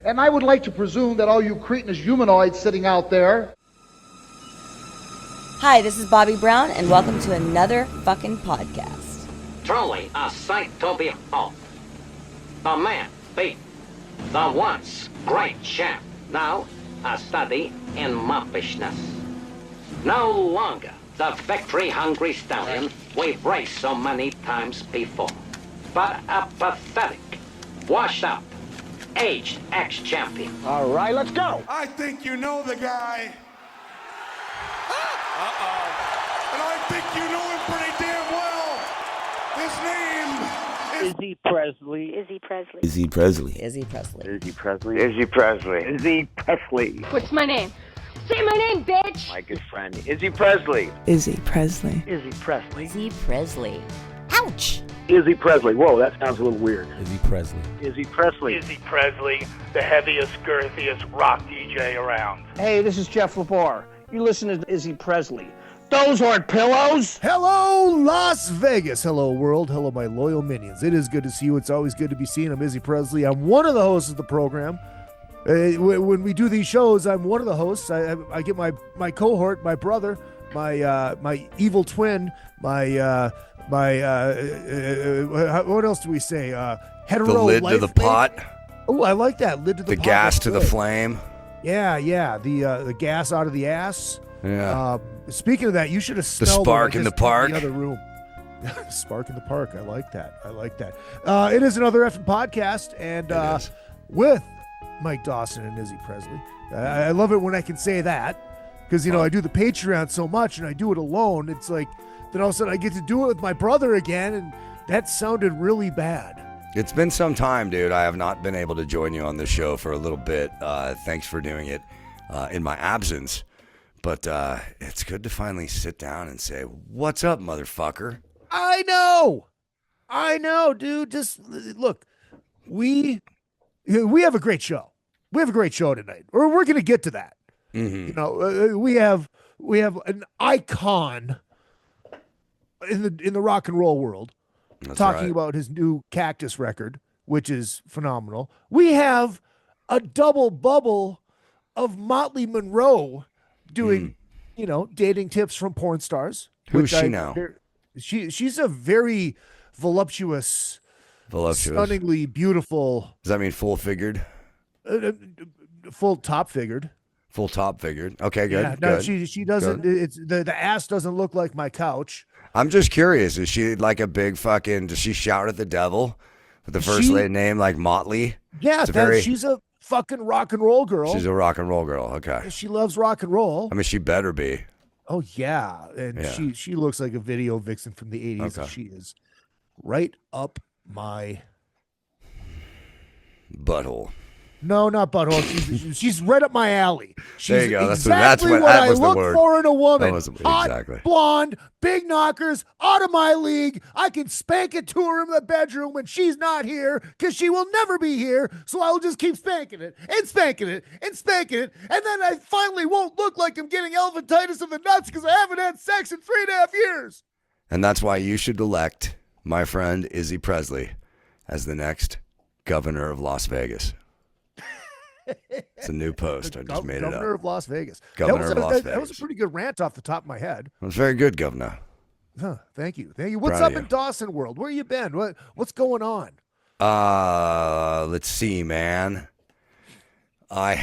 And I would like to presume that all you cretinous humanoids sitting out there. Hi, this is Bobby Brown, and welcome to another fucking podcast. Truly a sight to behold. The man beat the once great champ. Now a study in moppishness. No longer the victory-hungry stallion we've raced so many times before, but a pathetic, washed-up, aged ex-champion. All right, let's go. I think you know the guy. And I think you know him pretty damn well. His name is Izzy Presley. Izzy Presley. Izzy Presley. Izzy Presley. Izzy Presley. Izzy Presley. Izzy Presley. What's my name? Say my name, bitch! My good friend, Izzy Presley. Izzy Presley. Izzy Presley. Izzy Presley. Ouch! Izzy Presley. Whoa, that sounds a little weird. Izzy Presley. Izzy Presley. Izzy Presley, the heaviest, girthiest rock DJ around. Hey, this is Jeff LaBar. You listen to Izzy Presley. Those aren't pillows. Hello, Las Vegas. Hello, world. Hello, my loyal minions. It is good to see you. It's always good to be seen. I'm Izzy Presley. I'm one of the hosts of the program. When we do these shows, I'm one of the hosts. I get my cohort, my brother, my evil twin, what else do we say? Hetero The lid to the pot. Oh, I like that. Lid to the pot. The gas That's to the good. flame. Yeah. The gas out of the ass. Yeah. Speaking of that, you should have The smelled spark it. in the park. The other room. Spark in the park. I like that. It is another effing podcast, and with Mike Dawson and Izzy Presley. I love it when I can say that because I do the Patreon so much and I do it alone. It's like then all of a sudden I get to do it with my brother again, and that sounded really bad. It's been some time, dude. I have not been able to join you on this show for a little bit. Thanks for doing it in my absence. But it's good to finally sit down and say, "What's up, motherfucker?" I know, dude. Just look, we have a great show. We have a great show tonight, or we're going to get to that. Mm-hmm. We have an icon in the rock and roll world. That's talking right. about his new Cactus record, which is phenomenal. We have a double bubble of Motley Monroe doing, dating tips from porn stars. Who's she now? She's a very voluptuous, stunningly beautiful. Does that mean full-figured? Full top-figured. Full top-figured. Okay, good. Yeah, no, good. she doesn't. Good. It's the ass doesn't look like my couch. I'm just curious. Is she like a big fucking? Does she shout at the devil with the first name like Motley? Yeah, she's a fucking rock and roll girl. She's a rock and roll girl. Okay. She loves rock and roll. I mean, she better be. Oh yeah, and Yeah. she looks like a video vixen from the 80s. Okay. She is right up my butthole. No, not butthole. She's right up my alley. She's There you go. Exactly That what I was the look word. for in a woman. That was Hot, exactly. blonde, big knockers, out of my league. I can spank it to her in the bedroom when she's not here because she will never be here. So I will just keep spanking it and spanking it and spanking it. And then I finally won't look like I'm getting elephantitis of the nuts because I haven't had sex in 3.5 years. And that's why you should elect my friend Izzy Presley as the next governor of Las Vegas. It's a new post. I just made it up. Governor of Las Vegas. Governor of Las Vegas. That was a pretty good rant off the top of my head. It was very good, Governor. Huh, thank you. What's Proud up of in you. Dawson world? Where you been? What's going on? Let's see, man. I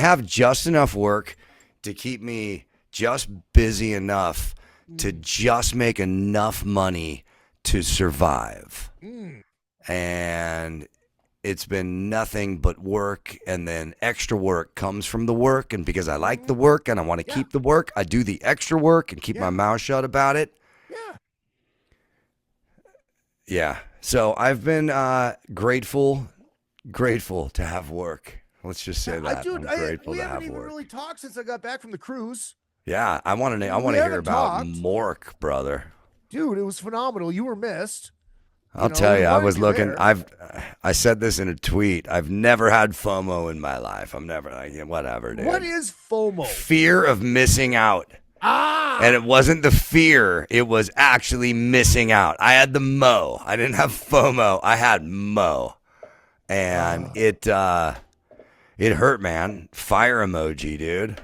have just enough work to keep me just busy enough to just make enough money to survive. And it's been nothing but work, and then extra work comes from the work, and because I like the work and I want to keep the work, I do the extra work and keep my mouth shut about it. Yeah. So I've been grateful to have work. Let's just say that. Dude, I'm grateful we to haven't have even work. really talked since I got back from the cruise. Yeah, I want to hear haven't about talked. Mork, brother. Dude, it was phenomenal. You were missed. I'll tell you, I wanted was you looking. there. I said this in a tweet. I've never had FOMO in my life. I'm never like whatever, dude. What is FOMO? Fear of missing out. And it wasn't the fear. It was actually missing out. I had the Mo. I didn't have FOMO. I had Mo. and it hurt, man. Fire emoji, dude.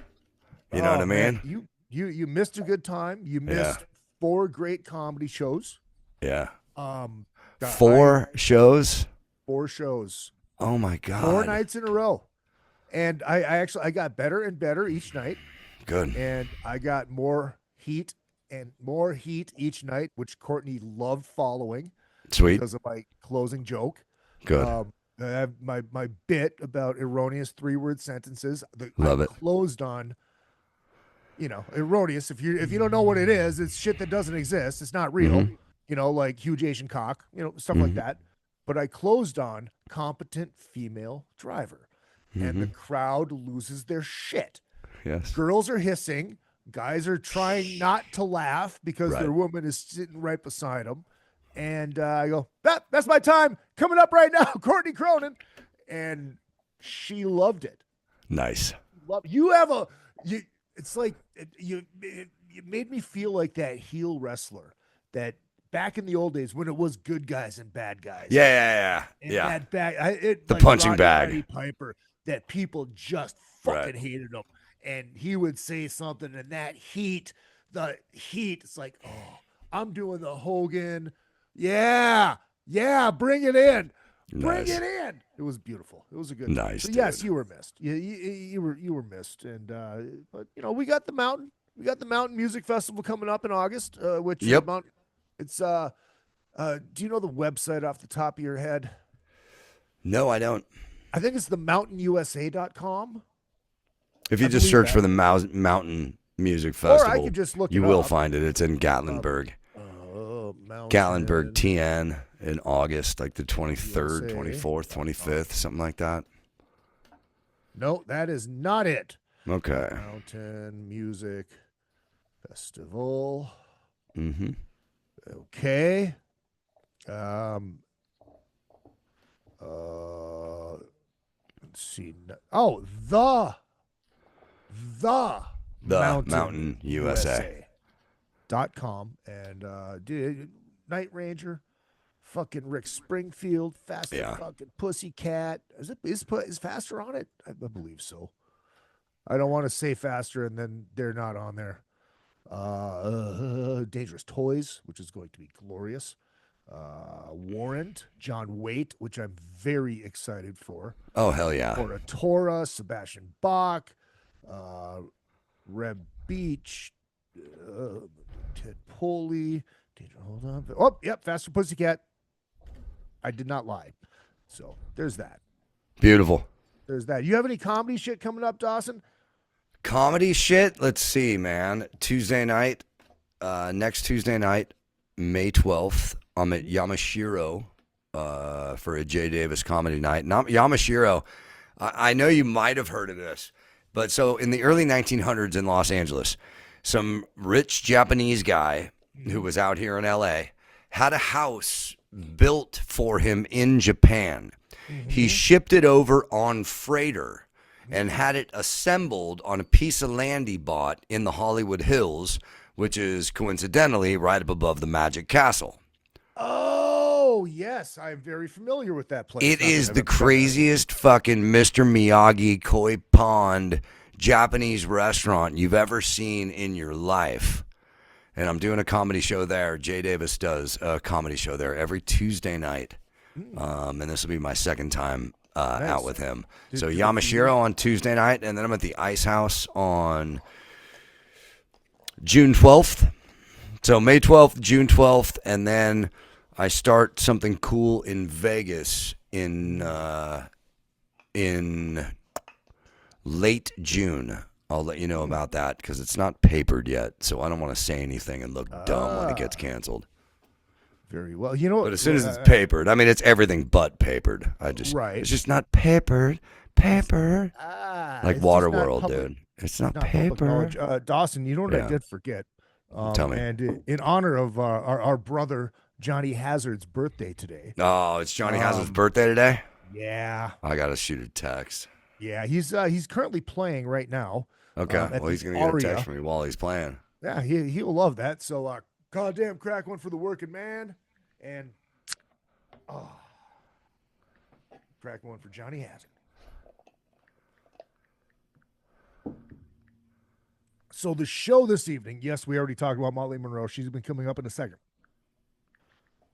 You know what I mean? Man, you missed a good time. You missed 4 great comedy shows. Yeah. 4 shows. 4 shows. Oh my God. 4 nights in a row. And I got better and better each night. Good. And I got more heat each night, which Courtney loved following. Sweet. Because of my closing joke. Good. I have my bit about erroneous 3-word sentences. Love it. Closed on, erroneous. If you don't know what it is, it's shit that doesn't exist. It's not real. Mm-hmm. Like huge Asian cock, stuff like that. But I closed on competent female driver. And the crowd loses their shit. Yes. Girls are hissing. Guys are trying not to laugh because their woman is sitting right beside them. And I go, that's my time. Coming up right now, Courtney Cronin. And she loved it. Nice. It's like you made me feel like that heel wrestler that back in the old days when it was good guys and bad guys. Yeah. And that bag, the punching bag. Roddy Piper, that people just fucking hated him. And he would say something, and that heat, it's like, oh, I'm doing the Hogan. Yeah, bring it in. Bring it in. It was beautiful. It was a good nice. So yes, you were missed. You were missed. And but we got the mountain. We got the Mountain Music Festival coming up in August. Which it's do you know the website off the top of your head? No, I don't. I think it's the mountainusa.com. If you just search for the Mountain Music Festival, or I could just look you will find it. It's in Gatlinburg. Gatlinburg, TN in August, like the 23rd, 24th, 25th, something like that. No, that is not it. Okay. Mountain Music Festival. Mm-hmm. Okay. Let's see. Oh, the Mountain USA.com and Night Ranger, fucking Rick Springfield, Faster fucking Pussycat. Is Faster on it? I believe so. I don't want to say Faster and then they're not on there. Dangerous Toys, which is going to be glorious. Warrant, John Waite, which I'm very excited for. Oh, hell yeah. Tora, Sebastian Bach, Reb Beach, Ted Poley. Hold on. Oh, yep, Faster Pussycat. I did not lie. So there's that. Beautiful. There's that. You have any comedy shit coming up, Dawson? Comedy shit? Let's see, man. Tuesday night, next Tuesday night, May 12th, I'm at Yamashiro for a Jay Davis comedy night. Yamashiro, I know you might have heard of this, but so in the early 1900s in Los Angeles, some rich Japanese guy who was out here in LA had a house built for him in Japan. He shipped it over on freighter and had it assembled on a piece of land he bought in the Hollywood Hills, which is coincidentally right up above the Magic Castle. Oh, yes. I'm very familiar with that place. It is the craziest fucking Mr. Miyagi koi pond Japanese restaurant you've ever seen in your life. And I'm doing a comedy show there. Jay Davis does a comedy show there every Tuesday night. And this will be my second time out with him. So Yamashiro on Tuesday night, and then I'm at the Ice House on June 12th. So May 12th, June 12th, and then I start something cool in Vegas in late June. I'll let you know about that because it's not papered yet, so I don't want to say anything and look dumb when it gets canceled. Very well. But as soon as it's papered, I mean, it's everything but papered. It's just not papered. Like Waterworld, dude. It's not papered. Dawson, you know what I did forget? Tell me. And in honor of our brother Johnny Hazard's birthday today. Oh, it's Johnny Hazard's birthday today? Yeah. I got to shoot a text. Yeah, he's currently playing right now. Okay, well, he's going to get a text from me while he's playing. Yeah, he'll love that. So, goddamn crack one for the working man. And, crack one for Johnny Hazard. So the show this evening, yes, we already talked about Motley Monroe. She's been coming up in a second.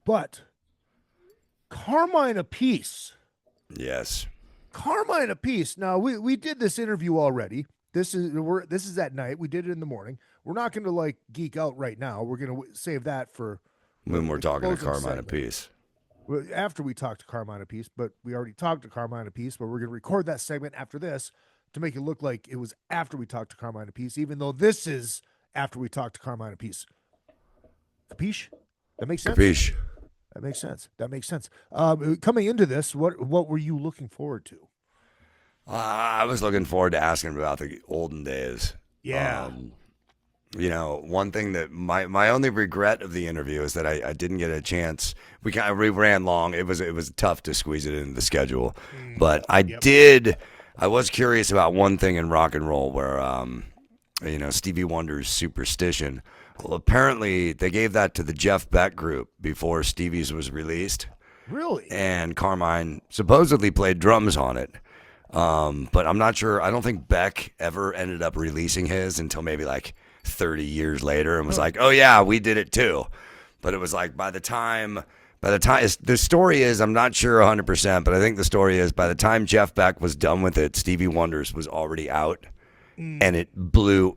But Carmine Appice. Yes. Carmine Appice. Now, we did this interview already. This is at night. We did it in the morning. We're not going to like geek out right now. We're going to save that for when we're talking to Carmine segment. Appice. After we talk to Carmine Appice, but we already talked to Carmine Appice, but we're going to record that segment after this to make it look like it was after we talked to Carmine Appice, even though this is after we talked to Carmine Appice. Capiche? That makes sense? Capiche. That makes sense. That makes sense. Coming into this, what were you looking forward to? I was looking forward to asking about the olden days. Yeah. You know, one thing that my only regret of the interview is that I didn't get a chance. We ran long. It was tough to squeeze it into the schedule, but I was curious about one thing in rock and roll where, Stevie Wonder's Superstition. Well, apparently they gave that to the Jeff Beck group before Stevie's was released. Really? And Carmine supposedly played drums on it. But I'm not sure. I don't think Beck ever ended up releasing his until maybe like 30 years later and was like, oh yeah, we did it too. But it was like by the time the story is, I'm not sure 100%, but I think the story is by the time Jeff Beck was done with it, Stevie Wonder's was already out and it blew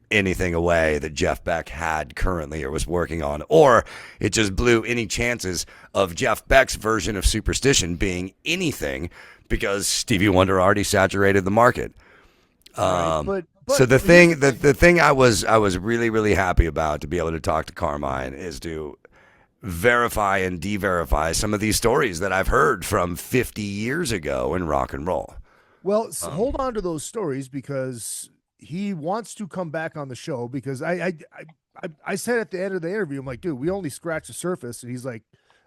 anything away that Jeff Beck had currently or was working on, or it just blew any chances of Jeff Beck's version of Superstition being anything because Stevie Wonder already saturated the market. But so the thing I was really, really happy about to be able to talk to Carmine is to verify and de-verify some of these stories that I've heard from 50 years ago in rock and roll. Well, hold on to those stories because he wants to come back on the show because I said at the end of the interview, I'm like, dude, we only scratched the surface. And he's like,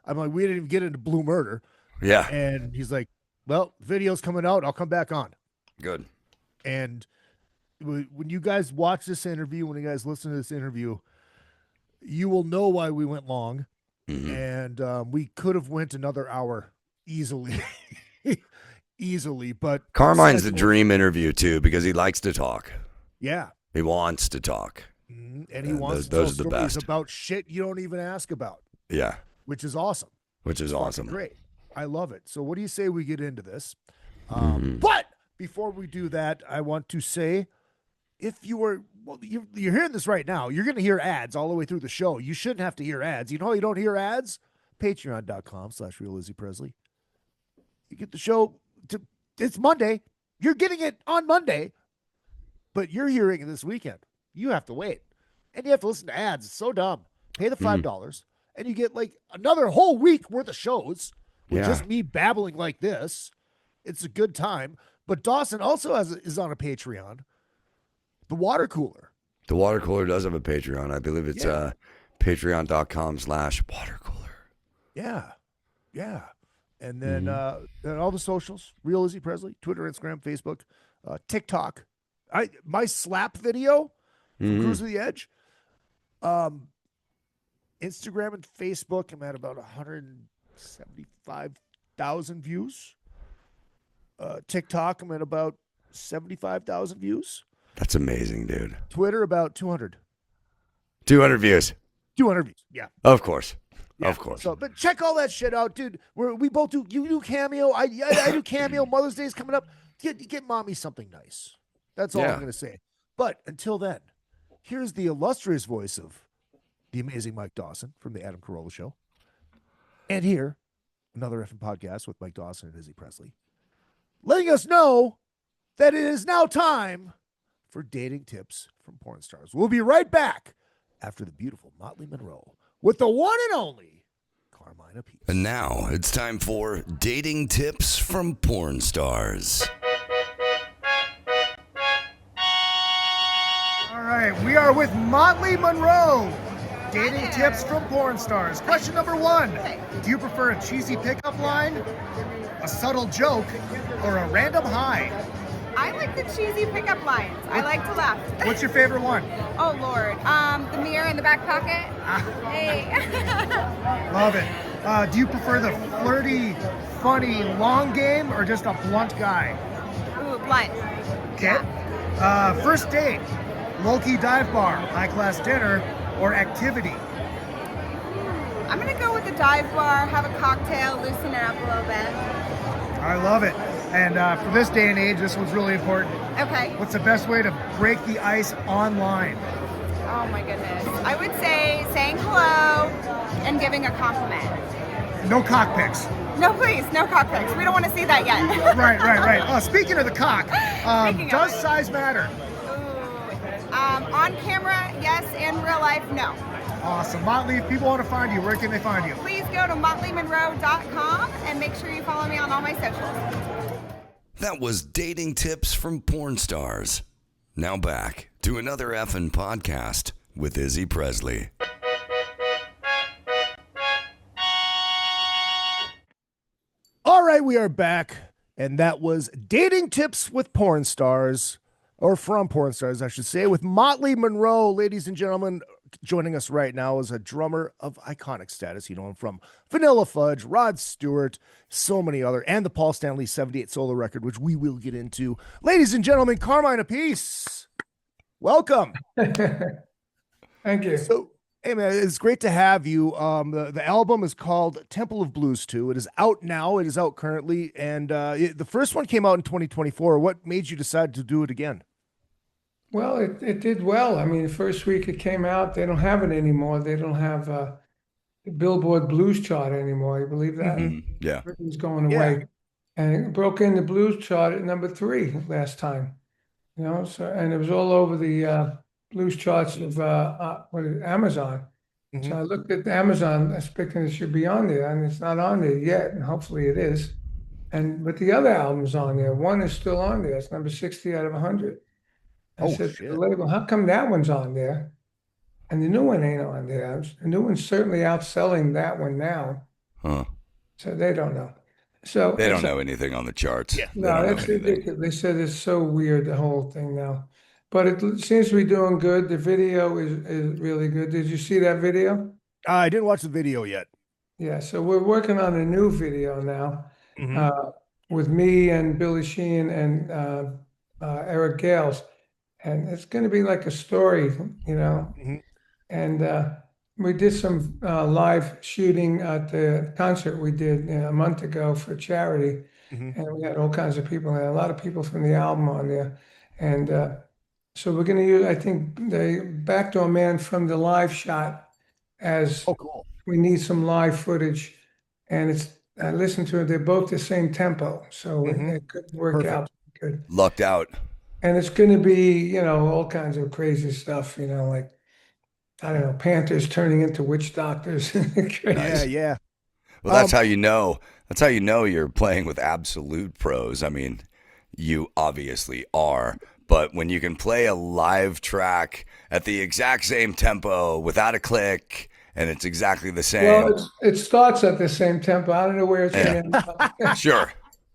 we didn't even get into Blue Murder. Yeah. And he's like, well, video's coming out. I'll come back on. Good. And when you guys watch this interview, when you guys listen to this interview, you will know why we went long. Mm-hmm. And we could have went another hour easily. Easily, but Carmine's the dream interview too because he likes to talk. Yeah, he wants to talk, and he wants to tell stories about shit you don't even ask about. Yeah, which is awesome. Great, I love it. So, what do you say we get into this? But before we do that, I want to say, if you're hearing this right now, you're going to hear ads all the way through the show. You shouldn't have to hear ads. You know how you don't hear ads? Patreon.com/RealIzzyPresley. You get the show. It's Monday. You're getting it on Monday, but you're hearing it this weekend. You have to wait, and you have to listen to ads. It's so dumb. Pay the $5, and you get like another whole week worth of shows with just me babbling like this. It's a good time. But Dawson also is on a Patreon. The Water Cooler. The Water Cooler does have a Patreon. I believe it's patreon.com/watercooler. Yeah. And then and all the socials, Real Izzy Presley, Twitter, Instagram, Facebook, TikTok. My slap video from Cruise of the Edge. Instagram and Facebook, I'm at about 175,000 views. TikTok, I'm at about 75,000 views. That's amazing, dude. Twitter, about 200. 200 views. 200 views, yeah. Of course. Yeah. Of course. So, but check all that shit out, dude. We both do. You do CAMEO. I do CAMEO. Mother's Day is coming up. Get mommy something nice. That's all I'm going to say. But until then, here's the illustrious voice of the amazing Mike Dawson from the Adam Carolla Show. And here, another effing podcast with Mike Dawson and Izzy Presley, letting us know that it is now time for dating tips from porn stars. We'll be right back after the beautiful Motley Monroe with the one and only Carmine Appice. And now it's time for dating tips from porn stars. All right, we are with Motley Monroe. Dating tips from porn stars. Question number 1. Do you prefer a cheesy pickup line, a subtle joke, or a random hi? I like the cheesy pickup lines. I like to laugh. What's your favorite one? Oh, Lord. The mirror in the back pocket. Hey. Love it. Do you prefer the flirty funny long game or just a blunt guy? Ooh, blunt. Okay. First date, low-key dive bar, high-class dinner, or activity? I'm gonna go with the dive bar, have a cocktail, loosen it up a little bit. I love it. And for this day and age, this one's really important. Okay. What's the best way to break the ice online? Oh my goodness. I would say saying hello and giving a compliment. No cock pics. No, please, no cock pics. We don't want to see that yet. Right. Oh, speaking of the cock, does size matter? Ooh. On camera, yes. In real life, no. Awesome. Motley, if people want to find you, where can they find you? Please go to motleymonroe.com and make sure you follow me on all my socials. That was dating tips from porn stars. Now back to another effing podcast with Izzy Presley. All right, we are back, and that was dating tips with porn stars, or from porn stars, I should say, with Motley Monroe, ladies and gentlemen. Joining us right now is a drummer of iconic status. You know him from Vanilla Fudge, Rod Stewart, so many other, and the Paul Stanley 78 solo record, which we will get into. Ladies and gentlemen, Carmine Appice, welcome. Thank you. So, hey man, it's great to have you. The album is called Temple of Blues 2. It is out now. It is out currently, and the first one came out in 2024. What made you decide to do it again? Well, it did well. I mean, the first week it came out, they don't have it anymore. They don't have the Billboard Blues chart anymore. You believe that? Mm-hmm. Yeah. Everything's going away. And it broke in the blues chart at number 3 last time. You know, so and it was all over the blues charts of Amazon. So I looked at Amazon, expecting it should be on there, and it's not on there yet, and hopefully it is. But the other album's on there. One is still on there. It's number 60 out of 100. I said to the label, how come that one's on there? And the new one ain't on there. The new one's certainly outselling that one now. Huh. So they don't know. So they don't know anything on the charts. Yeah. No, that's ridiculous. They said it's so weird, the whole thing now. But it seems to be doing good. The video is really good. Did you see that video? I didn't watch the video yet. Yeah, so we're working on a new video now with me and Billy Sheehan and Eric Gales. And it's going to be like a story, you know. And we did some live shooting at the concert we did a month ago for charity. And we had all kinds of people, and a lot of people from the album on there. And so we're going to use, I think, the Backdoor Man from the live shot as we need some live footage. And it's, I listened to it, they're both the same tempo. So it could work out good. Lucked out. And it's going to be, you know, all kinds of crazy stuff, you know, like, I don't know, Panthers turning into witch doctors. Yeah. Well, that's how you know. That's how you know you're playing with absolute pros. I mean, you obviously are. But when you can play a live track at the exact same tempo without a click, and it's exactly the same. Well, it starts at the same tempo. I don't know where it's going to end up. Sure.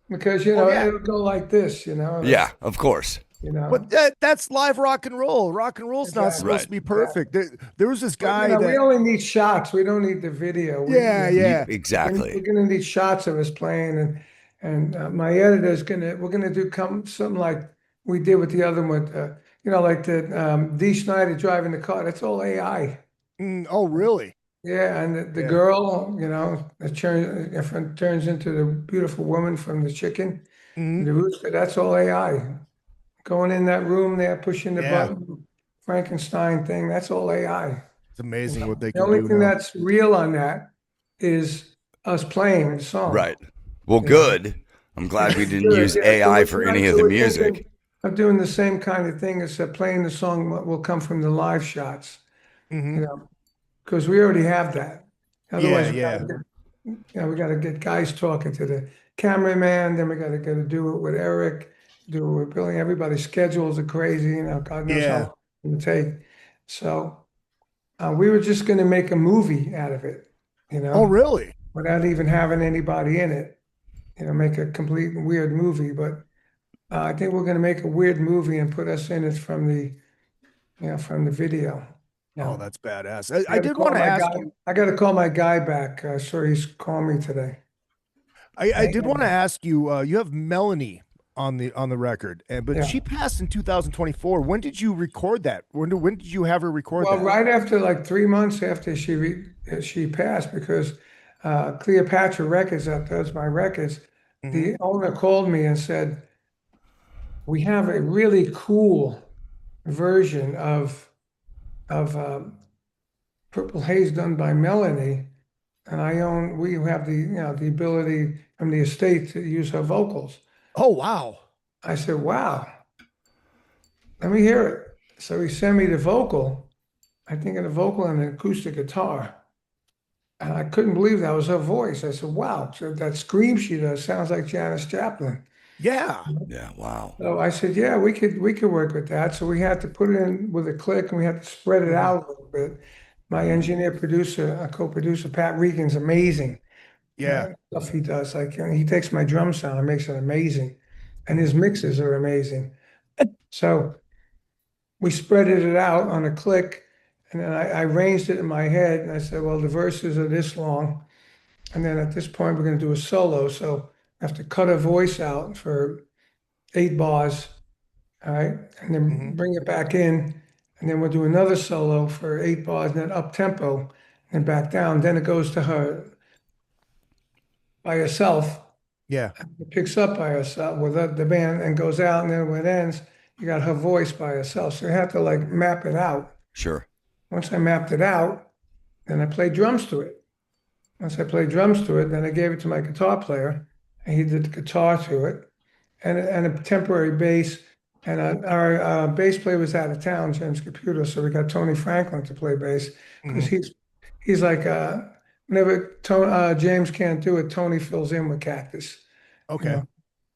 Because, you know, it'll go like this, you know. Yeah, of course. You know, but that's live rock and roll. Rock and roll's not supposed to be perfect. There was this guy that we only need shots. We don't need the video. Exactly. We're gonna need shots of us playing, and my editor's we're gonna do something like we did with the other one. You know, like the Dee Snider driving the car. That's all AI. Oh, really? Yeah, and the girl, you know, turns into the beautiful woman from the chicken. The rooster. That's all AI. Going in that room there, pushing the button, Frankenstein thing, that's all AI. It's amazing what they can do. The only thing that's real on that is us playing the song. Right. Well, good. I'm glad we didn't use AI for any of the music. I'm doing the same kind of thing as playing the song will come from the live shots, you know, because we already have that. Otherwise, we got to get guys talking to the cameraman, then we got to do it with Eric. Do it with Billy. Everybody's schedules are crazy, you know, God knows how long it's going to take. So we were just going to make a movie out of it, you know. Oh, really? Without even having anybody in it, you know, make a complete weird movie. But I think we're going to make a weird movie and put us in it from the video. Oh, that's badass. I did want to ask you. I got to call my guy back. Sure, he's calling me today. I did want to ask you. You have Melanie on the record, but Yeah. she passed in 2024. When did you record that? When did you have her record Well, that? right after, like 3 months after she passed, because Cleopatra Records, that does my records, the owner called me and said, "We have a really cool version of Purple Haze done by Melanie, and we have the ability from the estate to use her vocals." Oh, wow. I said, "Wow, let me hear it." So he sent me the vocal, I think of the vocal and an acoustic guitar. And I couldn't believe that was her voice. I said, "Wow, so that scream she does sounds like Janis Joplin." Yeah. Yeah. Wow. So I said, "Yeah, we could work with that." So we had to put it in with a click, and we had to spread it out a little bit. My engineer producer, co-producer, Pat Regan's amazing. Yeah. Stuff he does, like he takes my drum sound and makes it amazing, and his mixes are amazing. So we spreaded it out on a click, and then I arranged it in my head, and I said, "Well, the verses are this long, and then at this point we're going to do a solo, so I have to cut a voice out for 8 bars, all right, and then bring it back in, and then we'll do another solo for 8 bars, and then up tempo, and back down. Then it goes to her by herself. Yeah. It picks up by herself with the band and goes out, and then when it ends, you got her voice by herself. So you have to like map it out. Sure. Once I mapped it out, then I played drums to it. Once I played drums to it, then I gave it to my guitar player, and he did the guitar to it, and a temporary bass. And our bass player was out of town, James Caputo, so we got Tony Franklin to play bass because he's like whenever James can't do it, Tony fills in with Cactus. Okay. You know,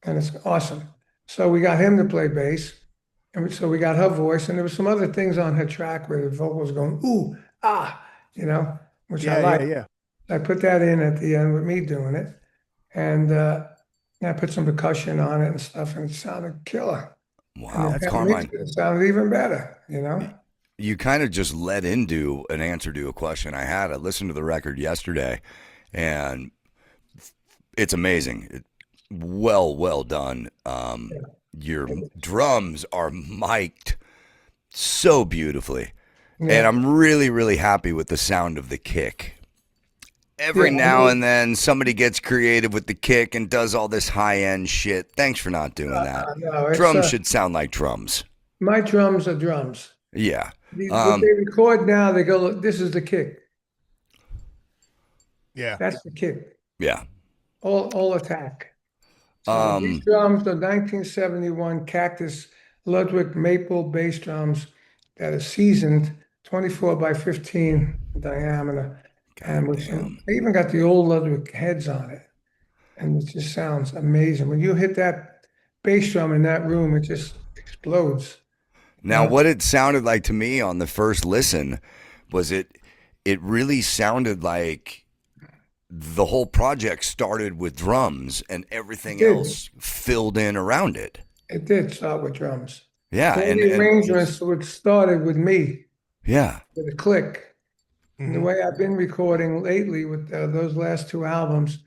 and it's awesome. So we got him to play bass, and so we got her voice, and there was some other things on her track where the vocals going ooh ah, which I like. Yeah. I put that in at the end with me doing it, and I put some percussion on it and stuff, and it sounded killer. Wow, And Carmine. it sounded even better, You kind of just led into an answer to a question I had. I listened to the record yesterday, and it's amazing. Well done. Your drums are mic'd so beautifully, and I'm really, really happy with the sound of the kick. Every now and then, somebody gets creative with the kick and does all this high-end shit. Thanks for not doing that. No, Drums should sound like drums. My drums are drums. Yeah. When they record now, they go, "Look, this is the kick." Yeah. That's the kick. Yeah. All attack. So these drums are 1971 Cactus Ludwig maple bass drums that are seasoned, 24 by 15 diameter. And I even got the old Ludwig heads on it. And it just sounds amazing. When you hit that bass drum in that room, it just explodes. Now, what it sounded like to me on the first listen was it really sounded like the whole project started with drums and everything else filled in around it. It did start with drums. Yeah. And the arrangements started with me. Yeah. With a click. And the way I've been recording lately with those last 2 albums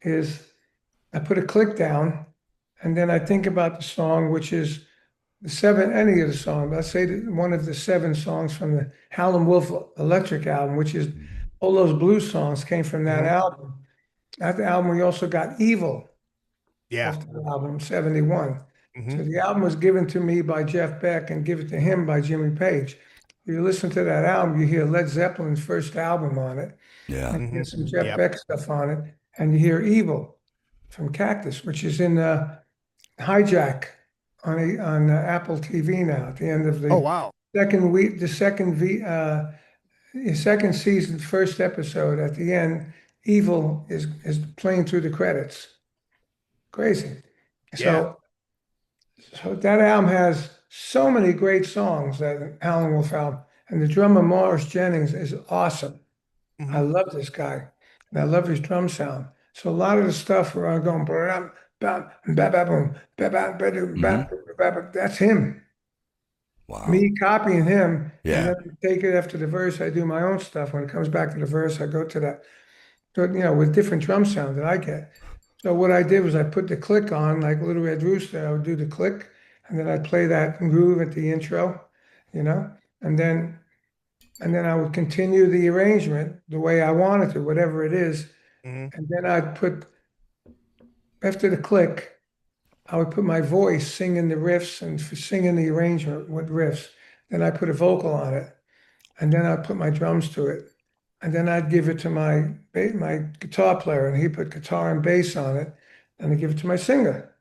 is I put a click down, and then I think about the song, which is any of the songs. Let's say one of the 7 songs from the Howlin' Wolf Electric album, which is all those blues songs came from that album. At the album, we also got Evil. Yeah. Off the album, 71. So the album was given to me by Jeff Beck and given to him by Jimmy Page. You listen to that album, you hear Led Zeppelin's first album on it. Yeah. And you hear some Jeff Beck stuff on it. And you hear Evil from Cactus, which is in Hijack on Apple TV now at the end of the second week, the second season, first episode. At the end, Evil is playing through the credits. Crazy. So that album has so many great songs, that Howlin' Wolf album, and the drummer Morris Jennings is awesome. I love this guy, and I love his drum sound. So a lot of the stuff where I'm going, that's him. Wow. Me copying him, and then take it after the verse. I do my own stuff. When it comes back to the verse, I go to that, with different drum sound that I get. So what I did was I put the click on, like Little Red Rooster. I would do the click, and then I'd play that groove at the intro, you know, and then I would continue the arrangement the way I wanted to, whatever it is, and then I'd put after the click, I would put my voice singing the riffs and singing the arrangement with riffs. Then I put a vocal on it, and then I'd put my drums to it, and then I'd give it to my guitar player, and he put guitar and bass on it, and I give it to my singer,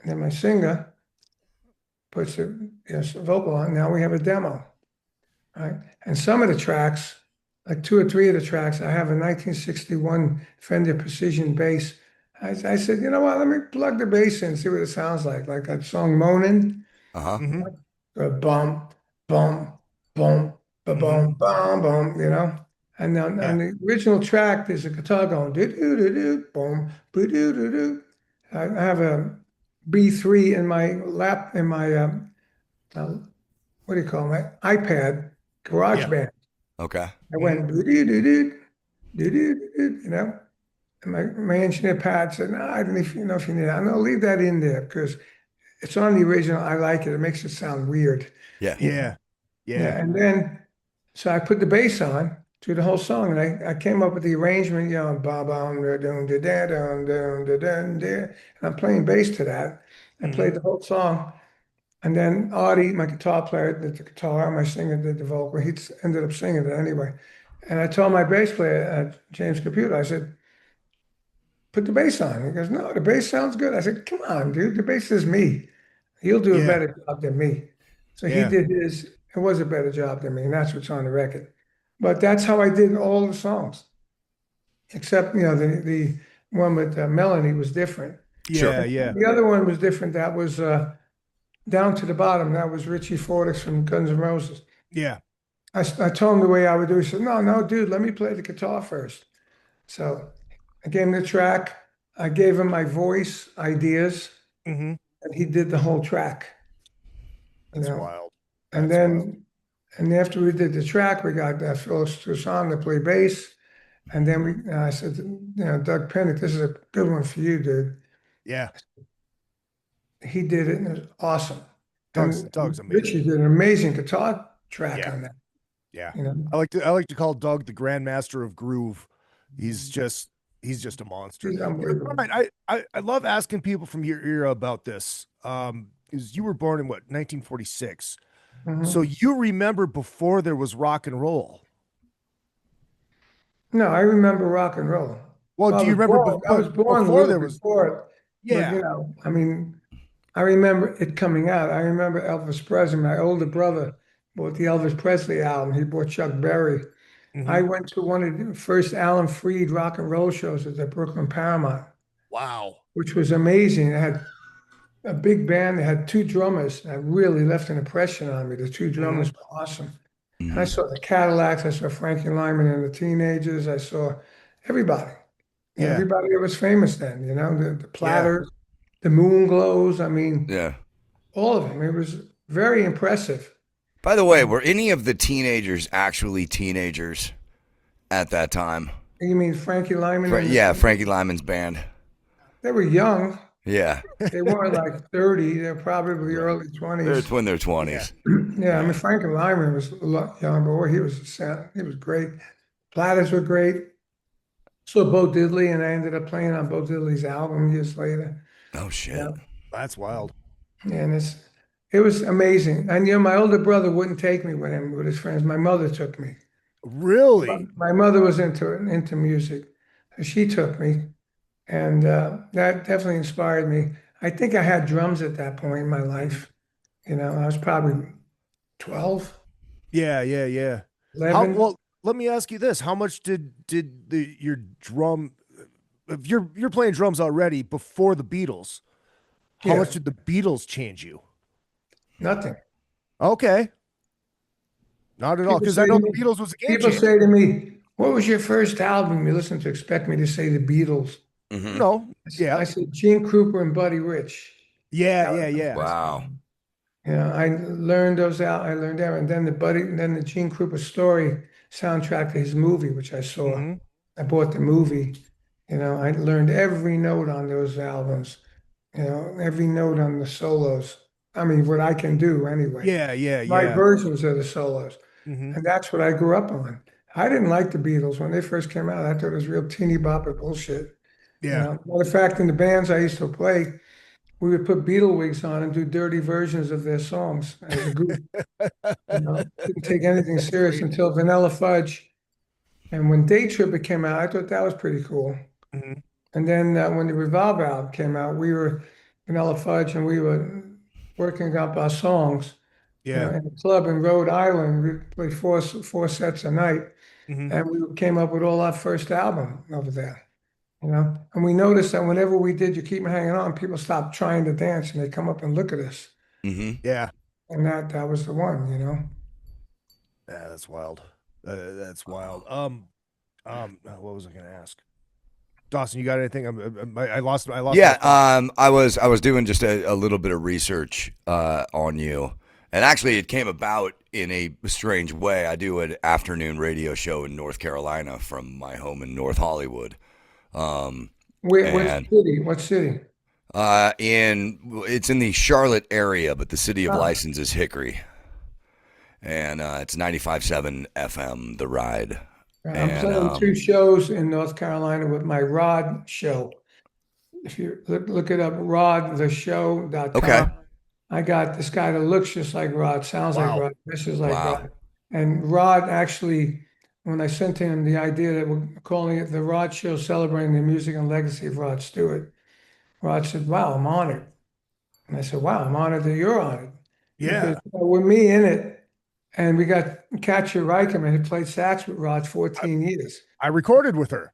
and then my singer puts a vocal on. Now we have a demo, right? And some of the tracks, like 2 or 3 of the tracks, I have a 1961 Fender Precision bass. I said, you know what? Let me plug the bass in, see what it sounds like that song "Moaning." Bum, bum, bum, bum, bum, bum. You know. And on the original track, there's a guitar going do do do do, boom, do do do do. I have a B3 in my lap in my what do you call it? My iPad GarageBand. Okay. I went do do do do do do, you know. And my engineer Pat said, "No, I don't know if you need it. I'm gonna leave that in there because it's on the original. I like it. It makes it sound weird." Yeah. And then so I put the bass on through the whole song, and I came up with the arrangement, you know, ba ba da dum da da dum dum da dum da, and I'm playing bass to that. I played the whole song, and then Artie, my guitar player, did the guitar. My singer did the vocal. He ended up singing it anyway. And I told my bass player, James Computer, I said, "Put the bass on." He goes, "No, the bass sounds good." I said, "Come on, dude, the bass is me. You'll do a better job than me." So he did his. It was a better job than me, and that's what's on the record. But that's how I did all the songs, except the one with Melanie was different. The other one was different. That was Down to the Bottom. That was Richie Fordyce from Guns N' Roses. Yeah. I told him the way I would do it. He said, no, dude, let me play the guitar first. So I gave him the track. I gave him my voice ideas, and he did the whole track. That's wild. And then, after we did the track, we got Phyllis Toussaint to play bass. And then I said, Doug Pennick, this is a good one for you, dude. Yeah. He did it, and it was awesome. Doug's amazing. Richie did an amazing guitar track on that. Yeah. I like to call Doug the grandmaster of groove. He's just a monster. He's unbelievable. I love asking people from your era about this. Because you were born in 1946. So you remember before there was rock and roll. No, I remember rock and roll. Well, do you remember I was born before there was before it? Yeah. But, I remember it coming out. I remember Elvis Presley. My older brother bought the Elvis Presley album. He bought Chuck Berry. I went to one of the first Alan Freed rock and roll shows at the Brooklyn Paramount. Wow. Which was amazing. It had a big band. They had 2 drummers that really left an impression on me. The 2 drummers were awesome. And I saw the Cadillacs. I saw Frankie Lyman and the Teenagers. I saw everybody. Everybody that was famous then, the Platters, the Moon Glows. All of them. It was very impressive. By the way, were any of the teenagers actually teenagers at that time? You mean Frankie Lyman? Frankie Lyman's band. They were young. Yeah. They weren't like 30. They're probably early 20s. They're in their 20s. Yeah, Frankie Lyman was a lot young, but he was great. Platters were great. So Bo Diddley, and I ended up playing on Bo Diddley's album years later. Oh shit. That's wild. And it was amazing. And my older brother wouldn't take me with his friends. My mother took me. Really? My mother was into music. She took me. And that definitely inspired me. I think I had drums at that point in my life. I was probably 12. Yeah. 11. Well, let me ask you this: how much did your drum? If you're playing drums already before the Beatles, how much did the Beatles change you? Nothing. Okay. Not at all, because I know the Beatles was a game changer. People say to me, "What was your first album you listened to?" Expect me to say the Beatles. No. Yeah. I said Gene Krupa and Buddy Rich. Yeah. Wow. I learned those out. I learned that, and then the Gene Krupa Story soundtrack to his movie, which I saw. I bought the movie, You know, I learned every note on those albums, you know, every note on the solos. I mean, what I can do anyway. My versions of the solos. Mm-hmm. And that's what I grew up on. I didn't like the Beatles when they first came out. I thought it was real teeny bopper bullshit. Yeah. You know? Matter of fact, in the bands I used to play, we would put Beatle wigs on and do dirty versions of their songs as a group. You know, didn't take anything serious until Vanilla Fudge. And when Day Tripper came out, I thought that was pretty cool. Mm-hmm. And then when the Revolve album came out, we were Vanilla Fudge and we were working up our songs. You know, in a club in Rhode Island. We played four sets a night. Mm-hmm. And we came up with all our first album over there. You know, and we noticed that whenever we did You Keep Me Hanging On, people stopped trying to dance and they come up and look at us. Mm-hmm. Yeah. And that was the one, you know. Yeah, that's wild. That's wild. What was I going to ask? Dawson, you got anything? I lost. Yeah. I was doing just a little bit of research on you, and actually, it came about in a strange way. I do an afternoon radio show in North Carolina from my home in North Hollywood. What city? It's in the Charlotte area, but the city of license is Hickory, and it's 95.7 FM. The Ride. I'm playing 2 shows in North Carolina with my Rod show. If you look it up, rodtheshow.com. Okay. I got this guy that looks just like Rod, sounds like Rod, dresses like Rod. And Rod actually, when I sent to him the idea that we're calling it the Rod Show, celebrating the music and legacy of Rod Stewart, Rod said, "Wow, I'm honored." And I said, "Wow, I'm honored that you're honored." Yeah. Because with me in it, and we got Katja Reicherman, who played sax with Rod 14 years. I recorded with her.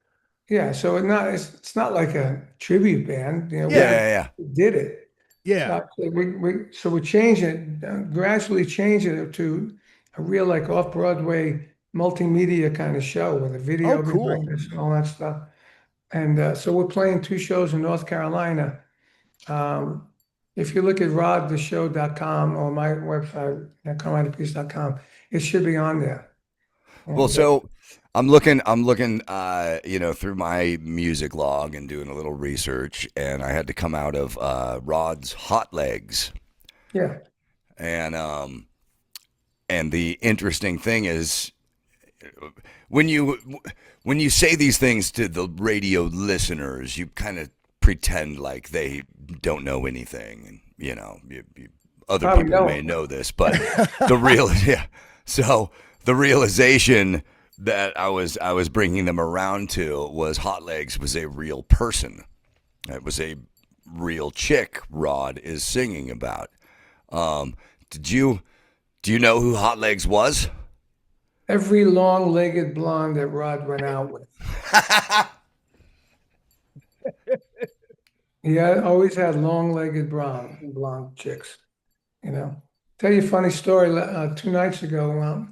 Yeah, so it's not like a tribute band. You know, we did it. Yeah. So we're changing it, gradually changing it to a real like off-Broadway multimedia kind of show with a video behind us and all that stuff. And so we're playing 2 shows in North Carolina. If you look at rodtheshow.com or my website, CarmineAppice.com, it should be on there. Well, so I'm looking, through my music log and doing a little research, and I had to come out of Rod's Hot Legs. Yeah. And the interesting thing is, when you say these things to the radio listeners, you kind of pretend like they don't know anything, and other Probably people don't. may know this, but So the realization that I was bringing them around to was Hot Legs was a real person. It was a real chick Rod is singing about. Do you know who Hot Legs was? Every long-legged blonde that Rod went out with. He always had long-legged blonde chicks, you know. Tell you a funny story. 2 nights ago,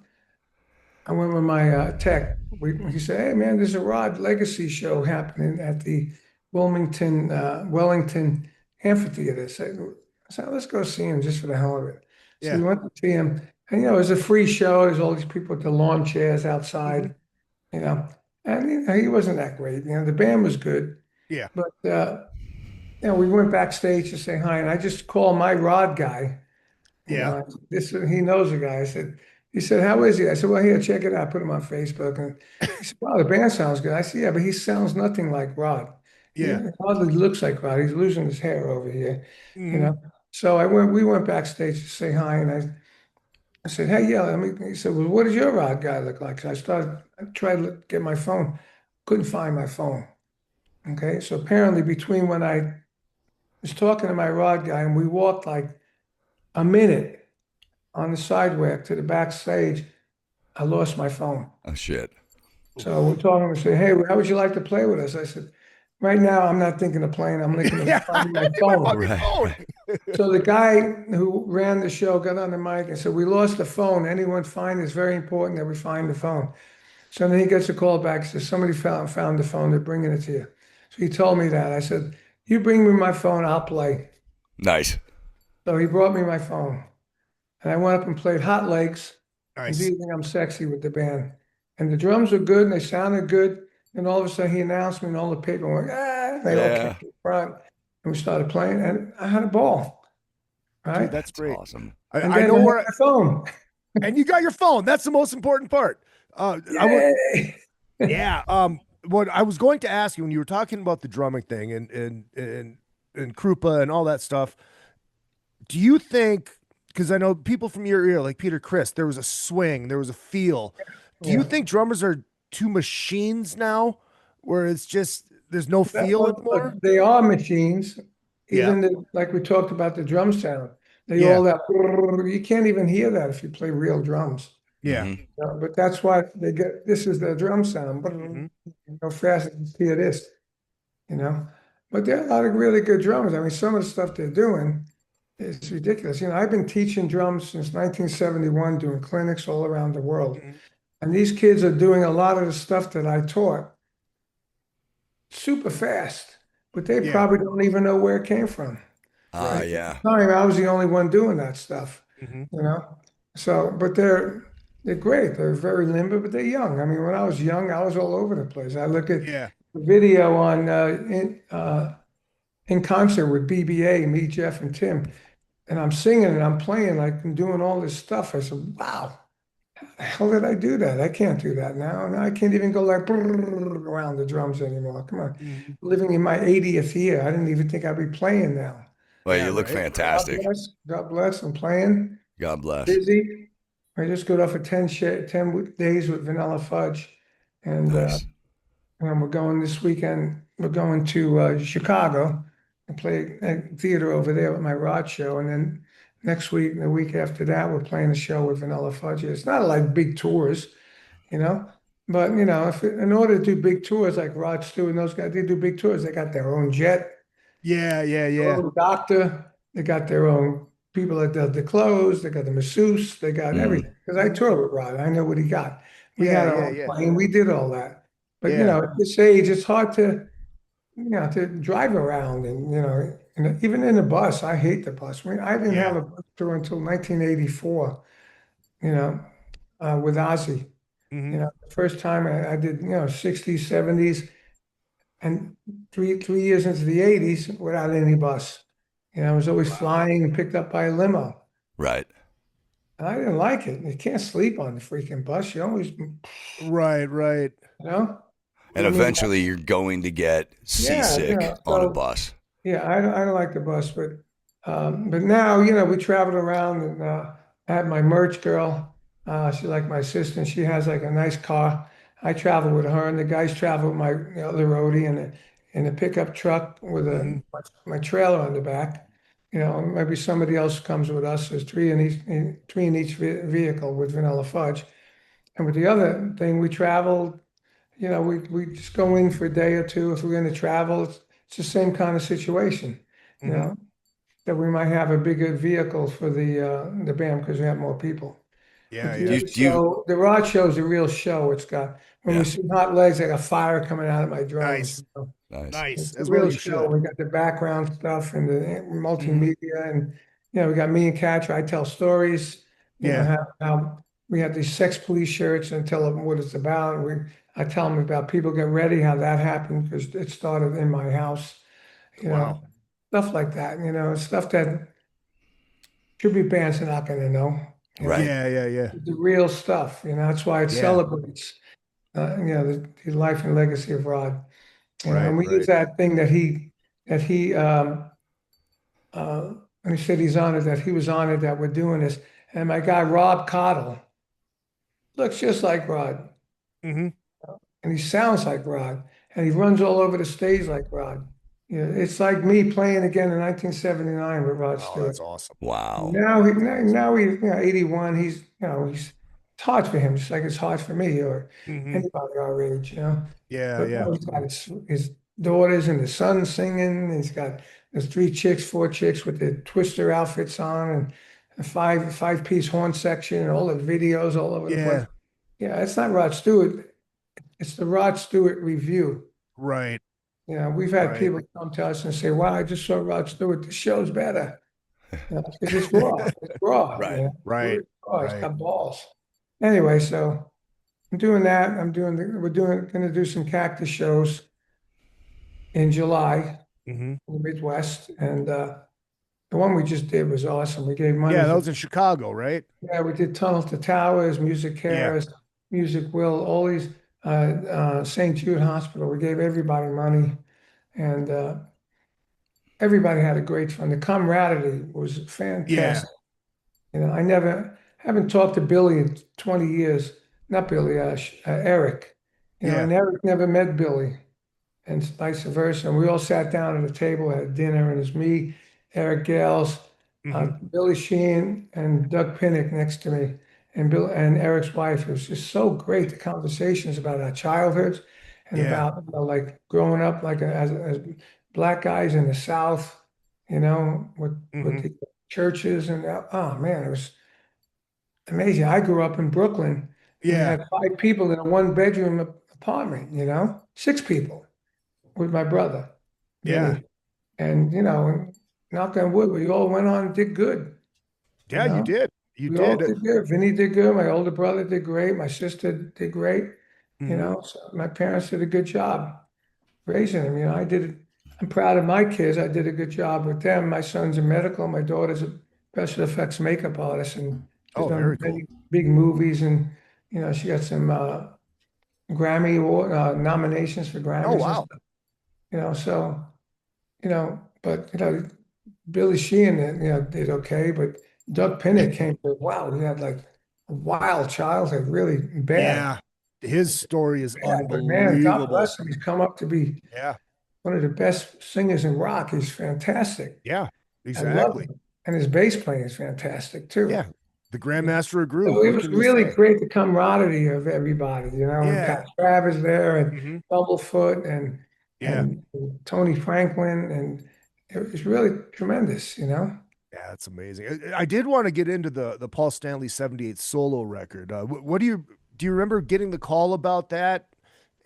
I went with my tech. He said, "Hey, man, there's a Rod Legacy show happening at the Wellington Amphitheater." I said, "Let's go see him just for the hell of it." So we went to see him. And, it was a free show. There's all these people with the lawn chairs outside, And, he wasn't that great. The band was good. Yeah. But, we went backstage to say hi. And I just called my Rod guy. Yeah. He knows the guy. He said, "How is he?" I said, "Well, here, check it out." I put him on Facebook. And he said, "Wow, the band sounds good." I said, "Yeah, but he sounds nothing like Rod." Yeah. He hardly looks like Rod. He's losing his hair over here, Mm-hmm. So we went backstage to say hi. And I said, "Hey, yeah." He said, "Well, what does your Rod guy look like?" So I tried to get my phone, couldn't find my phone. Okay, so apparently between when I was talking to my Rod guy and we walked like a minute on the sidewalk to the backstage, I lost my phone. Oh shit! So we're talking. We say, "Hey, how would you like to play with us?" I said, "Right now, I'm not thinking of playing. I'm thinking of finding my phone." Right. So the guy who ran the show got on the mic and said, "We lost the phone. Anyone find it's very important that we find the phone." So then he gets a call back. He says, "Somebody found the phone. They're bringing it to you." So he told me that. I said, "You bring me my phone, I'll play." Nice. So he brought me my phone. And I went up and played Hot Legs. Nice. And Do You Think I'm Sexy with the band. And the drums were good and they sounded good. And all of a sudden he announced me and all the people went, they all came in front and we started playing and I had a ball. Right? Dude, that's great. Awesome. I know where my phone. And you got your phone. That's the most important part. What I was going to ask you when you were talking about the drumming thing and Krupa and all that stuff, do you think, because I know people from your ear, like Peter Criss, there was a swing, there was a feel. Do you think drummers are two machines now where it's just, there's no feel anymore? They are machines. Even like we talked about the drum sound. They all that, you can't even hear that if you play real drums. Yeah. But that's why they get, this is the drum sound. How fast you can hear this, But there are a lot of really good drummers. I mean, some of the stuff they're doing is ridiculous. I've been teaching drums since 1971, doing clinics all around the world. And these kids are doing a lot of the stuff that I taught super fast, but they probably don't even know where it came from. At the time, I was the only one doing that stuff, So, but they're great. They're very limber, but they're young. I mean, when I was young, I was all over the place. I look at the video on in concert with BBA, me, Jeff, and Tim, and I'm singing and I'm playing like I'm doing all this stuff. I said, "Wow, how the hell did I do that? I can't do that now. And I can't even go like around the drums anymore. Come on, living in my 80th year, I didn't even think I'd be playing now." Well, you look fantastic. God bless. I'm playing. God bless. Busy. I just got off of 10 days with Vanilla Fudge. And, and we're going this weekend. We're going to Chicago and play a theater over there with my Rod show. And then next week, and the week after that, we're playing a show with Vanilla Fudge. It's not like big tours, But, if in order to do big tours like Rod Stewart and those guys, they do big tours. They got their own jet. Their own doctor. They got their own people that does the clothes. They got the masseuse. They got everything. Because I toured with Rod. I know what he got. We had our own plane. We did all that. But, at this age, it's hard to, to drive around. And, even in the bus, I hate the bus. I didn't have a bus tour until 1984, with Ozzy. The first time I did, 60s, 70s. And three years into the 80s without any bus. I was always flying and picked up by a limo. Right. And I didn't like it. You can't sleep on the freaking bus. You always. Right. And eventually you're going to get seasick on a bus. Yeah, I don't like the bus, but now, we traveled around and I had my merch girl. She's like my assistant. She has like a nice car. I travel with her, and the guys travel with my other roadie in a pickup truck with my trailer on the back. Maybe somebody else comes with us. There's three in each vehicle with Vanilla Fudge. And with the other thing, we travel. We just go in for a day or two. If we're going to travel, it's the same kind of situation. That we might have a bigger vehicle for the band because we have more people. The Rod show is a real show. It's got, when we see Hot Legs, I got fire coming out of my drums. Nice. It's a real show. We got the background stuff and the multimedia, and we got me and Catcher. I tell stories. How we have these Sex Police shirts and tell them what it's about. I tell them about People Get Ready, how that happened because it started in my house. Stuff like that. Stuff that tribute bands are not going to know. Right. Yeah. The real stuff. That's why it celebrates, the life and legacy of Rod. And we use that thing that he and he said he's honored that he was honored that we're doing this. And my guy Rob Cottle looks just like Rod, and he sounds like Rod, and he runs all over the stage like Rod. It's like me playing again in 1979 with Rod Stewart. That's awesome. Wow. Now he's 81. He's it's hard for him, just like it's hard for me or anybody our age. Yeah. He's got his daughters and his son singing. He's got there's 4 chicks with the Twister outfits on and a five-piece horn section and all the videos all over the place. Yeah, it's not Rod Stewart. It's the Rod Stewart Review. Right. We've had people come to us and say, "Wow, I just saw Rod Stewart. The show's better." Because it's raw. It's raw. Right. It's raw. It's got balls. Anyway, so I'm doing that. Gonna do some Cactus shows in July in the Midwest, and the one we just did was awesome. We gave money. Yeah, that was in Chicago, right? Yeah, we did Tunnel to Towers, Music Yeah. Cares, Music Will, all these, St. Jude Hospital. We gave everybody money, and everybody had a great fun. The camaraderie was Yeah. fantastic. You know, I never haven't talked to Billy in 20 years. Not Billy, Eric. You know, Yeah. and Eric never met Billy, and vice versa. And we all sat down at a table, had dinner, and it's me, Eric Gales, Billy Sheen, and Doug Pinnick next to me, and Bill and Eric's wife. It was just so great. The conversations about our childhoods and Yeah. about like growing up like as black guys in the South, you know, with the churches and oh man, it was amazing. I grew up in Brooklyn. We Yeah. had 5 people in a one-bedroom apartment, you know, 6 people with my brother, Yeah. Vinny. And, you know, knock on wood, we all went on and did good. Yeah, you you know? did. You We all did. did good. Vinny did good. My older brother did great. My sister did great. You Mhm. know, so my parents did a good job raising them. You know, I'm proud of my kids. I did a good job with them. My son's in medical. My daughter's a special effects makeup artist, and she's Oh, done very cool. many big movies. And, you know, she got some Grammy award nominations for Grammys Oh, and wow. stuff. You know, so, you know, but, you know, Billy Sheehan, you know, did okay, but Doug Pinnick came to, wow, he had like a wild childhood, really bad. Yeah. His story is But man, God unbelievable. bless him. He's come up to be Yeah. one of the best singers in rock. He's fantastic. Yeah. I love Exactly. him. And his bass playing is fantastic too. Yeah. The Grandmaster of Groove. So it What was can you really say? great, the camaraderie of everybody, you know, and Yeah. Pat Travis there and Mhm. Bumblefoot Yeah. and Tony Franklin, and it was really tremendous, you know. Yeah, that's amazing. I did want to get into the Paul Stanley 78 solo record. What do you remember getting the call about that?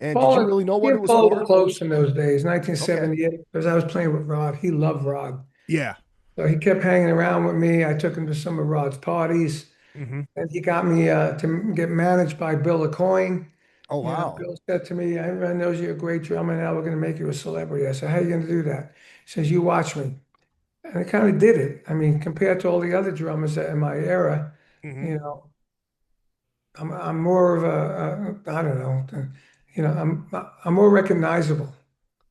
And did you really know Me what it and was Paul were for? close in those days, Okay. 1978, because I was playing with Rod. He loved Rod. Yeah. So he kept hanging around with me. I took him to some of Rod's parties, Mm-hmm. and he got me to get managed by Bill Aucoin. Oh, You know, wow. Bill said to me, everyone knows you're a great drummer. Now we're going to make you a celebrity. I said, how are you going to do that? He says, you watch me. And I kind of did it. I mean, compared to all the other drummers in my era, Mm-hmm. you know, I'm more of I don't know, you know, I'm more recognizable.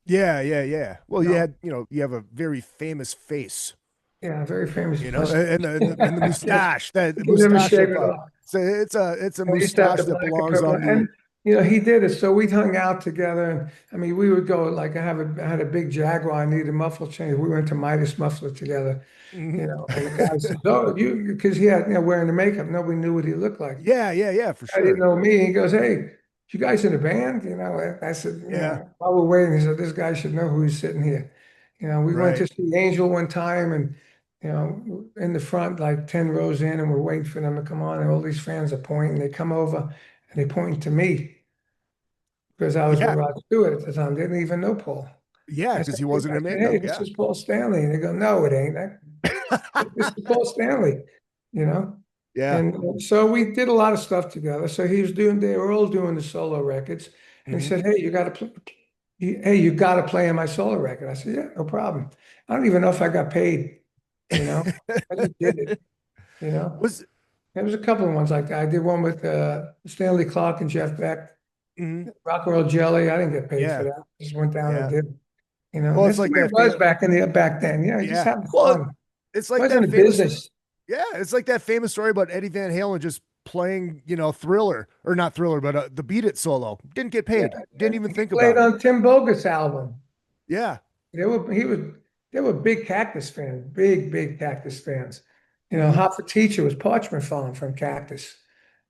Yeah, yeah, yeah. Well, You you know? had, you have a very famous face, Yeah, very famous. and the Yes. mustache, that You the can never mustache shave that it off. it's a I used to have mustache the that black and belongs purple, on you. and you know he did it. So we hung out together, and I mean we would go like I had a big Jaguar. I needed a muffler change. We went to Midas Muffler together, you know. And the guy said, "Oh, you," because he had wearing the makeup. Nobody knew what he looked like. Yeah, yeah, yeah, for I didn't sure. know me. He goes, "Hey, you guys in a band?" You know. I said, Yeah, while we're waiting, he said, "This guy should know who's sitting here." You know, we went right. to see Angel one time, and you know, in the front, like 10 rows in, and we're waiting for them to come on, and all these fans are pointing. They come over and they pointing to me because I was with Yeah, Rod Stewart at the time. They didn't even know Paul. yeah, I because said, he "Hey," wasn't in "Hey, makeup. this Yeah. is Paul Stanley." And they go, "No, it ain't. This is Paul Stanley," you know? Yeah. And so we did a lot of stuff together. So they were all doing the solo records. And he Hmm. said, "Hey, you got to play on my solo record." I said, "Yeah, no problem." I don't even know if I got paid, you know? I just did it, you know? Was There was a couple of ones like that. I did one with Stanley Clark and Jeff Beck, mhm. Rock and Roll Jelly. I didn't get paid for Yeah, that. Just went down and yeah. did it. You know, Well, it's that's the like way it that was famous. back then. You know, just Yeah. having Well, fun. it's like Wasn't that a famous. business. Yeah, it's like that famous story about Eddie Van Halen just playing, Thriller or not Thriller, but the Beat It solo. Didn't get Yeah, paid. Didn't yeah. even He think played about it. on Tim Bogus' album. Yeah. They were he was they were big Cactus fans, big Cactus fans. You know, Hmm. Hot for Teacher was Parchment Farm from Cactus.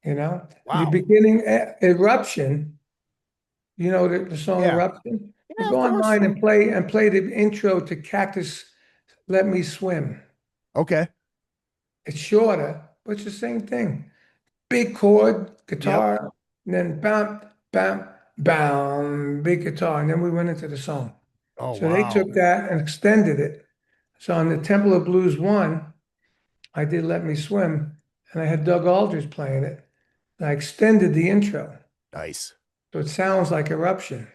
You know, the Wow. beginning Eruption. You know the song Yeah. Eruption. You Yeah, go of course. online and play the intro to Cactus. Let Me Swim. Okay. It's shorter, but it's the same thing. Big chord, Yep. guitar, and then bam, bam, bam, big guitar, and then we went into the song. Oh, So they wow. took that and extended it. So on the Temple of Blues 1, I did Let Me Swim, and I had Doug Aldrich playing it. And I extended the intro. Nice. So it sounds like Eruption.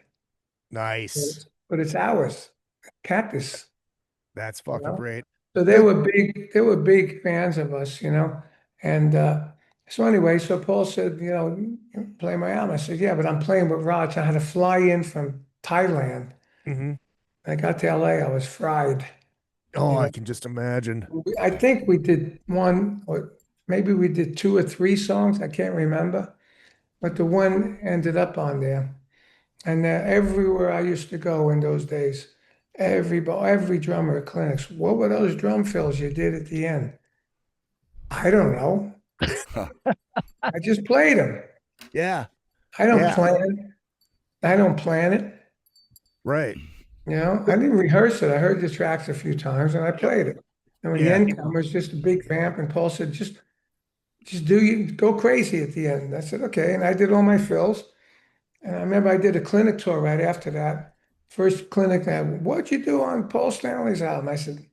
Nice. But it's ours. Cactus. That's fucking great. So they were big fans of us, And so anyway, so Paul said, play my album. I said, yeah, but I'm playing with Rod. So I had to fly in from Thailand. Mm-hmm. I got to LA, I was fried. Oh, I can just imagine. I think we did one, or maybe we did 2 or 3 songs. I can't remember. But the one ended up on there. And everywhere I used to go in those days, every drummer at clinics, what were those drum fills you did at the end? I don't know. I just played them. Yeah. I don't plan it. Right. I didn't rehearse it. I heard the tracks a few times and I played it. And when the end came, it was just a big vamp. And Paul said, just go crazy at the end. I said, okay. And I did all my fills. And I remember I did a clinic tour right after that. First clinic, what'd you do on Paul Stanley's album? I said,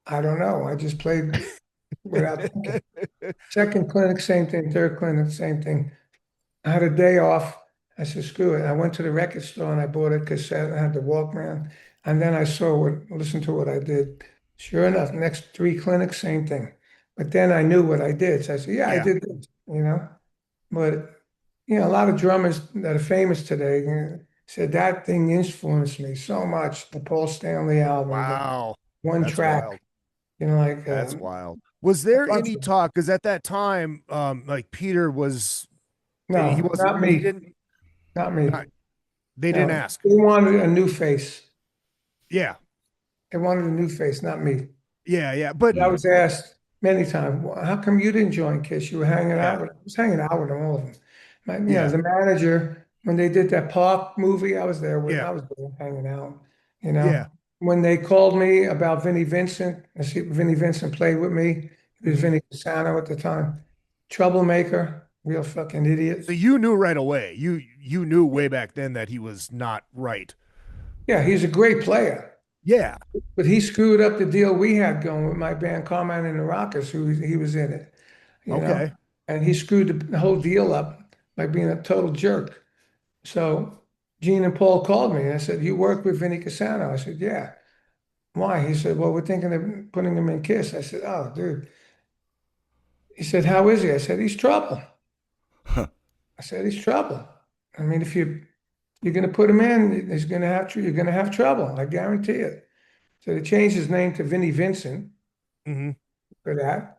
I don't know. I just played without thinking. Second clinic, same thing. Third clinic, same thing. I had a day off. I said, screw it. I went to the record store and I bought a cassette. I had the Walkman. And then I listened to what I did. Sure enough, next 3 clinics, same thing. But then I knew what I did. So I said, I did this, But, a lot of drummers that are famous today said that thing influenced me so much, the Paul Stanley album. Wow. One That's track. wild. That's wild. Was there any talk? Because at that time, like Peter was. No, he wasn't, not me. Not me. They didn't ask. They wanted a new face. Yeah. They wanted a new face, not me. Yeah. But I was asked many times, well, how come you didn't join Kiss? You were hanging out with them. I was hanging out with them, all of them. The manager, when they did that Park movie, I was there with. I was there hanging out. When they called me about Vinnie Vincent, I see Vinnie Vincent played with me. He was Vinnie Casano at the time. Troublemaker, real fucking idiot. So you knew right away. You knew way back then that he was not right. Yeah, he's a great player. Yeah. But he screwed up the deal we had going with my band Carmine and the Rockers, who he was in it. Okay. And he screwed the whole deal up by being a total jerk. So Gene and Paul called me and I said, you work with Vinnie Casano? I said, yeah. Why? He said, well, we're thinking of putting him in Kiss. I said, oh, dude. He said, how is he? I said, he's trouble. I said, he's trouble. I mean, if you're going to put him in, you're going to have trouble. I guarantee it. So they changed his name to Vinnie Vincent for that.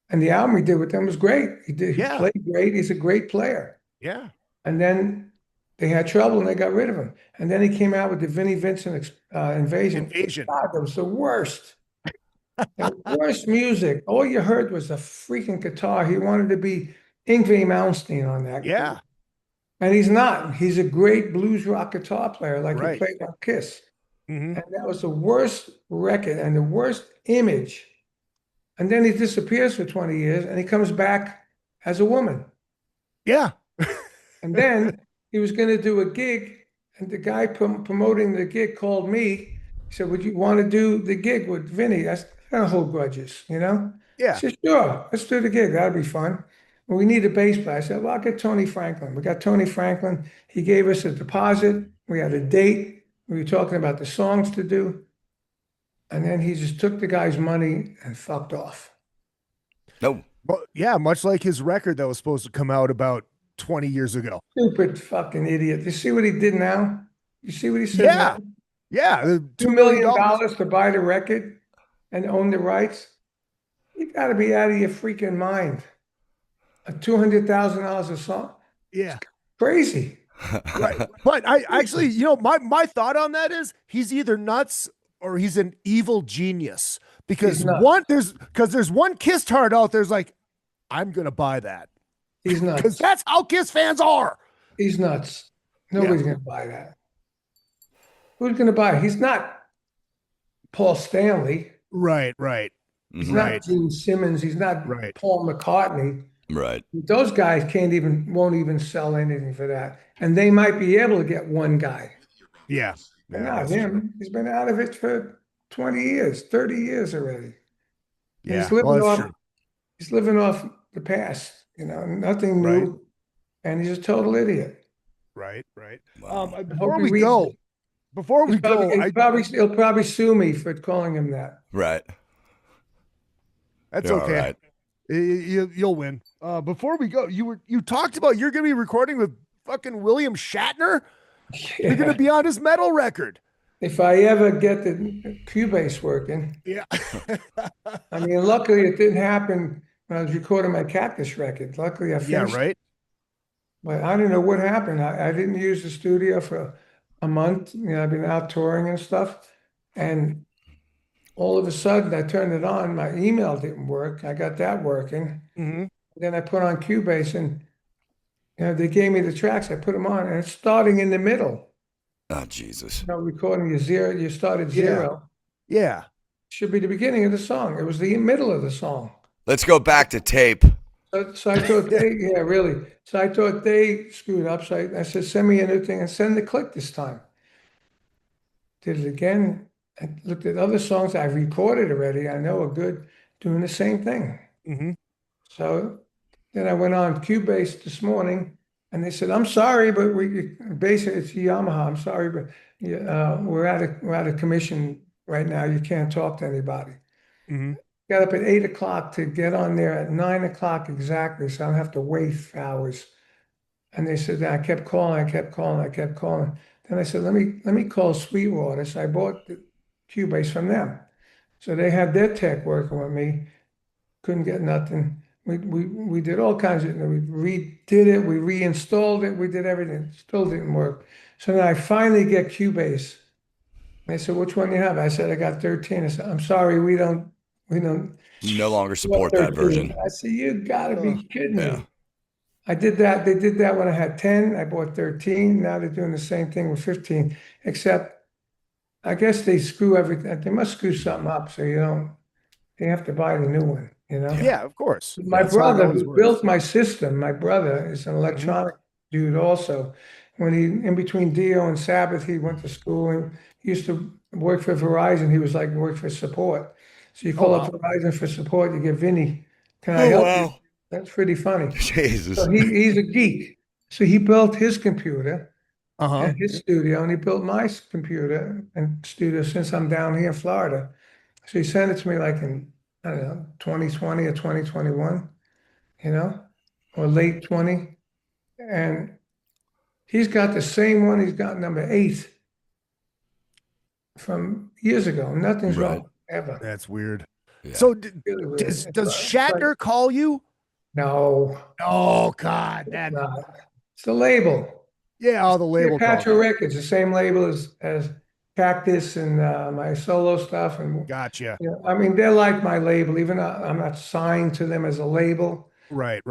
And the album he did with them was great. He played great. He's a great player. Yeah. And then they had trouble and they got rid of him. And then he came out with the Vinnie Vincent Invasion. God, that was the worst. The worst music. All you heard was a freaking guitar. He wanted to be Yngwie Malmsteen on that. Yeah. And he's not. He's a great blues rock guitar player like he played on Kiss. Mm-hmm. And that was the worst record and the worst image. And then he disappears for 20 years and he comes back as a woman. Yeah. And then he was going to do a gig and the guy promoting the gig called me. He said, would you want to do the gig with Vinny? I don't hold grudges, Yeah. I said, sure, let's do the gig. That'll be fun. Well, we need a bass player. I said, well, I'll get Tony Franklin. We got Tony Franklin. He gave us a deposit. We had a date. We were talking about the songs to do. And then he just took the guy's money and fucked off. No. Well, yeah, much like his record that was supposed to come out about 20 years ago. Stupid fucking idiot. You see what he did now? You see what he said now? Yeah. $2 million to buy the record and own the rights? You got to be out of your freaking mind. $200,000 a song? Yeah. It's crazy. Right. But I actually, my thought on that is he's either nuts or he's an evil genius. Because there's one Kiss tard out there's like, I'm gonna buy that. He's nuts. Because that's how Kiss fans are. He's nuts. Nobody's gonna buy that. Who's gonna buy it? He's not Paul Stanley. Right. He's not Gene Simmons. He's not Paul McCartney. Right. Those guys won't even sell anything for that. And they might be able to get one guy. Yeah. But not him. True. He's been out of it for 20 years, 30 years already. Yeah. He's living off the past, nothing new. And he's a total idiot. Right, right. Wow. I Before hope he we reads go, it. before we go, He'll probably sue me for calling him that. Right. That's You're okay. all right. You'll win. Before we go, you talked about you're going to be recording with fucking William Shatner. You're going to be on his metal record. If I ever get the Cubase working. Yeah. I mean, luckily it didn't happen when I was recording my Cactus record. Luckily I finished. Yeah, right. But I don't know what happened. I didn't use the studio for a month. I've been out touring and stuff. And all of a sudden I turned it on. My email didn't work. I got that working. Mm-hmm. Then I put on Cubase and they gave me the tracks. I put them on and it's starting in the middle. Oh, Jesus. Recording you started zero. Yeah. Should be the beginning of the song. It was the middle of the song. Let's go back to tape. So I thought really. So I thought they screwed up. So I said, send me a new thing and send the click this time. Did it again. I looked at other songs I've recorded already. I know are good, doing the same thing. Mm-hmm. So then I went on Cubase this morning and they said, I'm sorry, but basically it's Yamaha. I'm sorry, but we're out of commission right now. You can't talk to anybody. Mm-hmm. Got up at 8 o'clock to get on there at 9 o'clock exactly, so I don't have to wait for hours. And they said, I kept calling. Then I said, let me call Sweetwater. So I bought the Cubase from them. So they had their tech working with me. Couldn't get nothing. We did all kinds of, we redid it, we reinstalled it, we did everything. Still didn't work. So then I finally get Cubase. They said, which one do you have? I said, I got 13. I said, I'm sorry, we don't no longer support that version. I said, you gotta be kidding me. Yeah. I did that. They did that when I had 10. I bought 13. Now they're doing the same thing with 15, except I guess they screw everything. They must screw something up so they have to buy the new one, Yeah, of course. My That's how it brother always who works. built my system, my brother is an electronic dude also. When in between Dio and Sabbath, he went to school and he used to work for Verizon. He was like work for support. So you call up Verizon for support, you get Vinny. Can I help you? That's pretty funny. Jesus. So he's a geek. So he built his computer Uh-huh. and his studio, and he built my computer and studio since I'm down here in Florida. So he sent it to me like in, I don't know, 2020 or 2021, or late 20. And he's got the same one. He's got number 8 from years ago. Nothing's wrong ever. That's weird. Yeah. So Really weird. does Shatner call you? No. Oh God, It's not. It's the label. Yeah, the label. Patcho Records, the same label as Cactus and my solo stuff. And Gotcha. I mean, they're like my label, even though I'm not signed to them as a label. Right.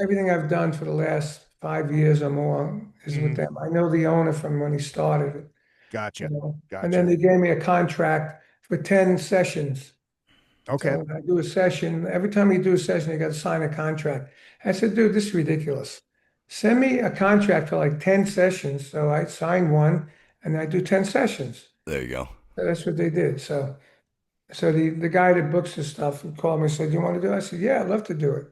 Everything I've done for the last 5 years or more is with them. I know the owner from when he started it. Gotcha. And then they gave me a contract for 10 sessions. Okay. So when I do a session, every time you do a session, you got to sign a contract. I said, dude, this is ridiculous. Send me a contract for like 10 sessions. So I sign one and I do 10 sessions. There you go. So that's what they did. So the guy that books this stuff called me and said, you want to do it? I said, yeah, I'd love to do it.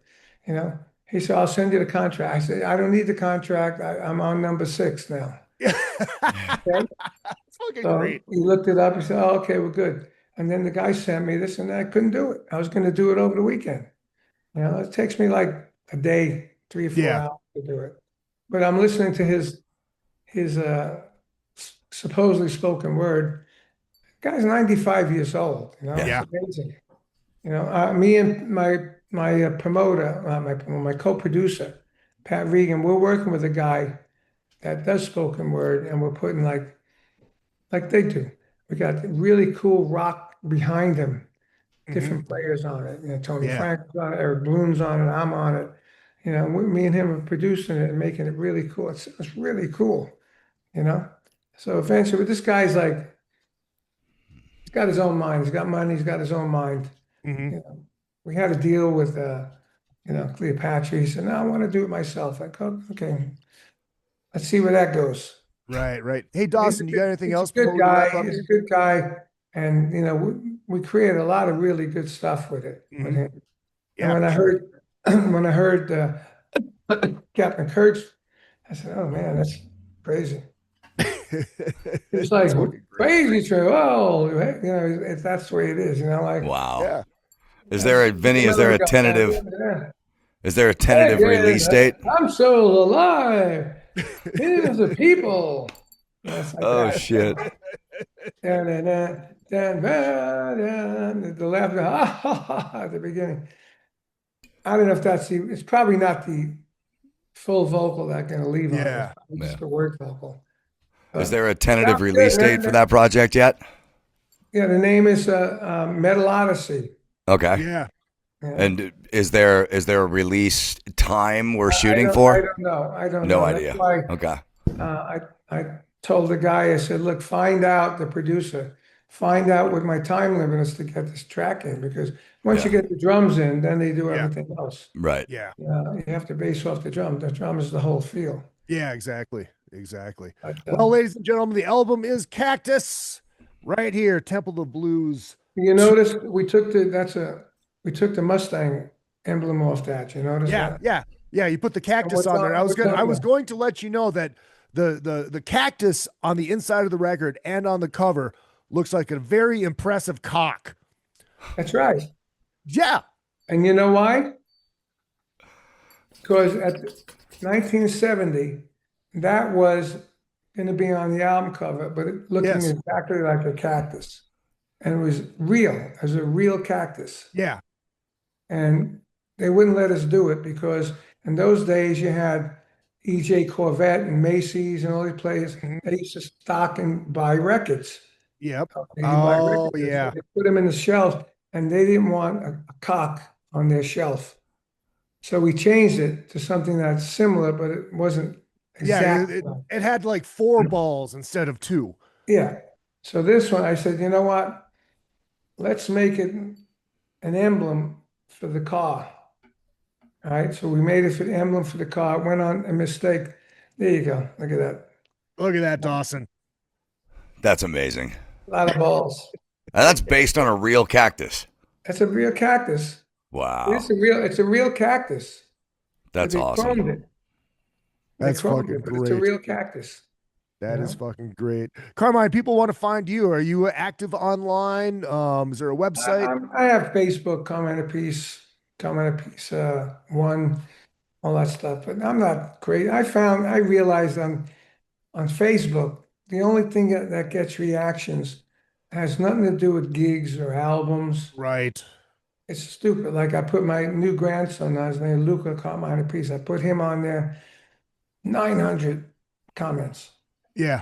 He said, I'll send you the contract. I said, I don't need the contract. I'm on number 6 now. Okay? It's fucking great. He looked it up. He said, oh, okay, we're good. And then the guy sent me this and that. I couldn't do it. I was going to do it over the weekend. It takes me like a day, 3 or 4 hours to do it. But I'm listening to his supposedly spoken word. The guy's 95 years old. Yeah. It's amazing. Me and my promoter, my co-producer, Pat Regan, we're working with a guy that does spoken word, and we're putting like they do. We got really cool rock behind him, different players on it. Tony Frank's on it, Eric Bloom's on it, I'm on it. Me and him are producing it and making it really cool. It's really cool, So eventually, but this guy's like, he's got his own mind. He's got money. He's got his own mind. We had a deal with, Cleopatra. He said, no, I want to do it myself. I go, okay, let's see where that goes. Right. Hey, Dawson, you got anything else? He's a good guy. And, we created a lot of really good stuff with it. With him. Yeah, and when I heard Captain Kurtz, I said, oh man, Crazy. It's like crazy true. Oh, that's the way it is. Like wow. Yeah. Is there a Vinny? Is there a tentative? Yeah. Is there a tentative release date? I'm still alive. Millions of people. Like oh that. shit. The laugh at the beginning. I don't know if it's probably not the full vocal that I'm going to leave on. Yeah. It's just the word vocal. Is there a tentative release date for that project yet? Yeah, the name is Metal Odyssey. Okay. Yeah. And is there a release time we're shooting for? I don't know. I don't know. No idea. Why, okay. I told the guy, I said, look, find out, the producer, find out what my time limit is to get this track in, because once you get the drums in, then they do everything else. Right. Yeah. You have to base off the drum. The drum is the whole feel. Yeah, exactly. Well, ladies and gentlemen, the album is Cactus, right here, Temple of Blues. You notice we took the Mustang emblem off that. You notice that? Yeah. You put the cactus on there. I was going to let you know that the cactus on the inside of the record and on the cover looks like a very impressive cock. That's right. Yeah. And you know why? Because at 1970, that was going to be on the album cover, but it looking exactly like a cactus. And it was real. It was a real cactus. Yeah. And they wouldn't let us do it because in those days you had EJ Corvette and Macy's and all these places. They used to stock and buy records. Yep. Yeah. They put them in the shelf, and they didn't want a cock on their shelf. So we changed it to something that's similar, but it wasn't exactly. Yeah, it had like 4 balls instead of 2. Yeah. So this one, I said, you know what? Let's make it an emblem for the car. All right. So we made it for the emblem for the car. It went on a mistake. There you go. Look at that. Look at that, Dawson. That's amazing. A lot of balls. And that's based on a real cactus. That's a real cactus. Wow. It's a real cactus. That's awesome. It. That's fucking great. It's a real cactus. That is fucking great. Carmine, people want to find you. Are you active online? Is there a website? I have Facebook, Carmine Appice, 1, all that stuff. But I'm not great. I realized on Facebook, the only thing that gets reactions has nothing to do with gigs or albums. Right. It's stupid. Like I put my new grandson, his name Luca Carmine Appice. I put him on there, 900 comments. Yeah.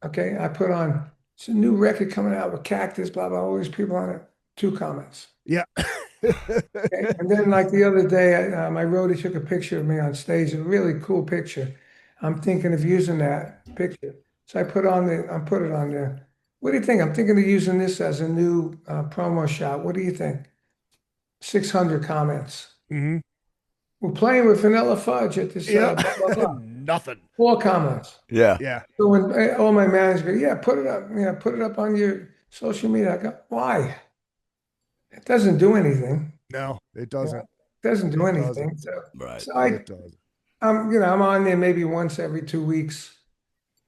Okay. I put on, it's a new record coming out with Cactus, blah, blah, all these people on it, 2 comments. Yeah. Okay? And then like the other day, my roadie took a picture of me on stage, a really cool picture. I'm thinking of using that picture. So I put it on there. What do you think? I'm thinking of using this as a new promo shot. What do you think? 600 comments. Mm-hmm. We're playing with Vanilla Fudge at this. Blah, blah, blah. Nothing. 4 comments. Yeah. Yeah. So when all my managers go, put it up. Put it up on your social media. I go, why? It doesn't do anything. No, it doesn't. It doesn't do anything. So, right. So I'm on there maybe once every 2 weeks.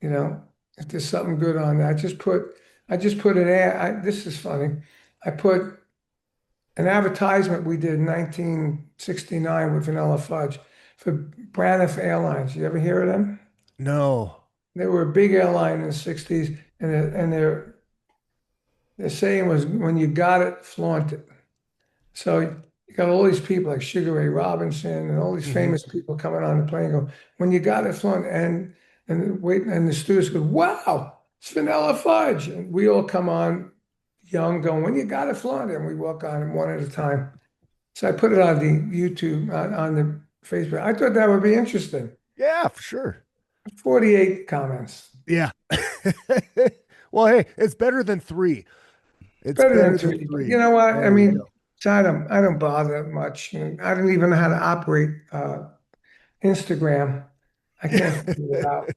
If there's something good on there, I just put an ad. This is funny. I put an advertisement we did in 1969 with Vanilla Fudge for Braniff Airlines. You ever hear of them? No. They were a big airline in the 60s, and their saying was, when you got it, flaunt it. So you got all these people like Sugar Ray Robinson and all these famous people coming on the plane and go, when you got it, flaunt it. And the students go, wow, it's Vanilla Fudge. And we all come on young going, when you got it, flaunt it. And we walk on one at a time. So I put it on the YouTube, on the Facebook. I thought that would be interesting. Yeah, for sure. 48 comments. Yeah. Well, hey, it's better than 3. It's better than 3. You know what? I mean, so I don't bother much. I don't even know how to operate Instagram. I can't figure it out.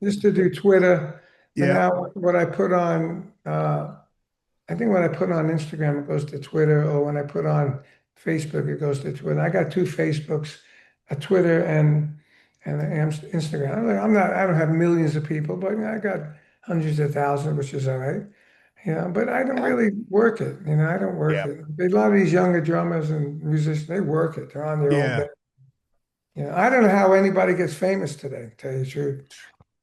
Just to do Twitter. Yeah. Now what I put on, I think when I put on Instagram, it goes to Twitter, or when I put on Facebook, it goes to Twitter. I got 2 Facebooks, a Twitter, and and Instagram. I don't have millions of people, but I got hundreds of thousands, which is all right. But I don't really work it. I don't work it. A lot of these younger drummers and musicians, they work it. They're on their own bed. I don't know how anybody gets famous today, to tell you the truth.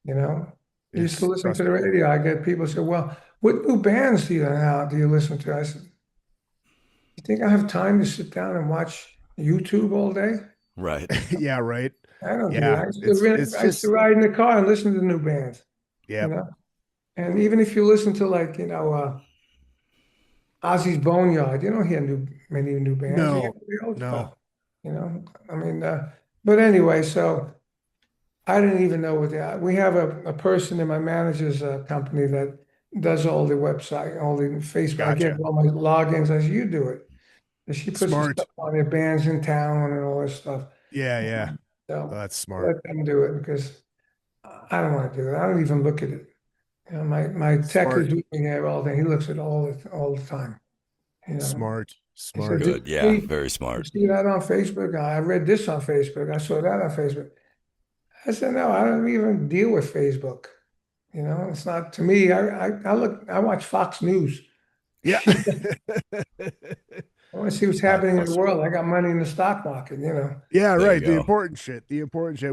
I used to listen to the radio. I get people say, well, what new bands do you listen to? I said, you think I have time to sit down and watch YouTube all day? Right. Yeah, right. I don't do that. I used to ride in the car and listen to new bands. Yeah. And even if you listen to Ozzy's Boneyard, you don't hear many new bands. You hear the old stuff. But anyway, so I didn't even know we have a person in my manager's company that does all the website, all the Facebook. Gotcha. I get all my logins as you do it. And she puts the stuff on their bands in town and all this stuff. Yeah. So that's smart. Let them do it because I don't want to do it. I don't even look at it. My tech is with me here all day. He looks at it all the time. Smart. Said, good. Yeah, very smart. You see that on Facebook? I read this on Facebook. I saw that on Facebook. I said, no, I don't even deal with Facebook. It's not to me. I watch Fox News. Yeah. I want to see what's happening in the world. I got money in the stock market, Yeah, right. The important shit.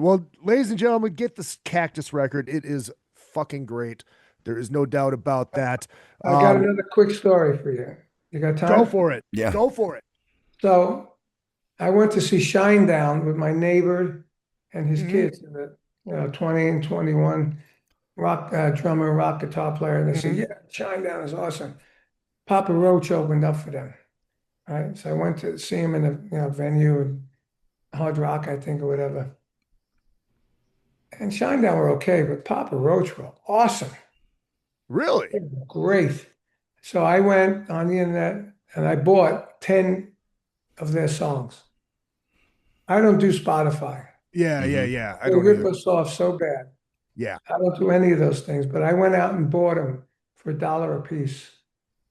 Well, ladies and gentlemen, get this Cactus record. It is fucking great. There is no doubt about that. I got another quick story for you. You got time? Go for it. Yeah. Go for it. So I went to see Shinedown with my neighbor and his kids, 20 and 21, rock drummer, rock guitar player. And they said, yeah, Shinedown is awesome. Papa Roach opened up for them. Right. So I went to see him in a venue, Hard Rock, I think, or whatever. And Shinedown were okay, but Papa Roach were awesome. Really? Great. So I went on the internet and I bought 10 of their songs. I don't do Spotify. Yeah. They rip us off so bad. Yeah. I don't do any of those things, but I went out and bought them for $1 a piece.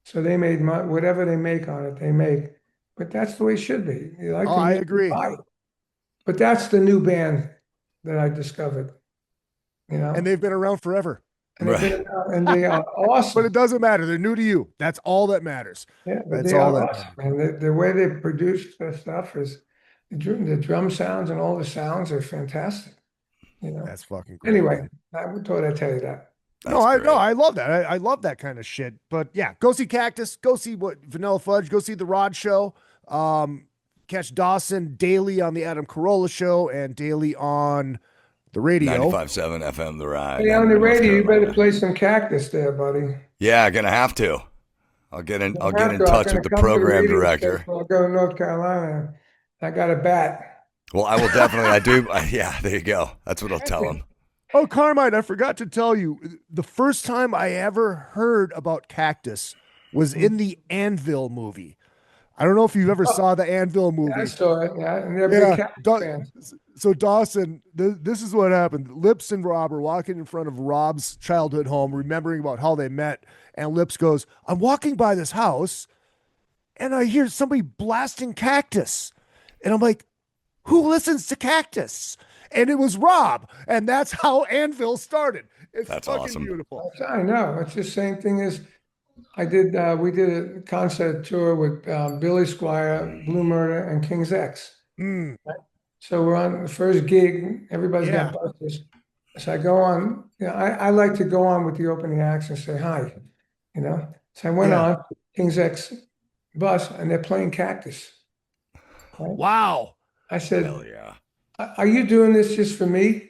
So they made whatever they make on it, they make. But that's the way it should be. I agree. But that's the new band that I discovered. And they've been around forever. And they are awesome. But it doesn't matter. They're new to you. That's all that matters. Yeah, that's all that awesome. And the way they produce their stuff is the drum sounds and all the sounds are fantastic. That's fucking great. Anyway, I thought I'd tell you that. I love that. I love that kind of shit. But yeah, go see Cactus. Go see Vanilla Fudge. Go see the Rod Show. Catch Dawson daily on the Adam Carolla Show and daily on the radio. 95.7 FM The Ride. Hey, on the radio, you better play some Cactus there, buddy. Yeah, gonna have to. I'll get in touch with the program director. I'll go to North Carolina. I got a bat. Well, I will definitely. I do. Yeah, there you go. That's what I'll tell him. Oh, Carmine, I forgot to tell you, the first time I ever heard about Cactus was in the Anvil movie. I don't know if you ever saw the Anvil movie. I saw it, and they're big Cactus fans. So Dawson, this is what happened. Lips and Rob are walking in front of Rob's childhood home, remembering about how they met, and Lips goes, I'm walking by this house, and I hear somebody blasting Cactus. And I'm like, who listens to Cactus? And it was Rob, and that's how Anvil started. That's fucking awesome. Beautiful. I know. It's the same thing as I did. We did a concert tour with Billy Squire, Blue Murder, and King's X. Right? So we're on the first gig. Everybody's got buses. So I go on. I like to go on with the opening acts and say hi. So I went on King's X bus, and they're playing Cactus. Right? Wow. I said, hell yeah. Are you doing this just for me?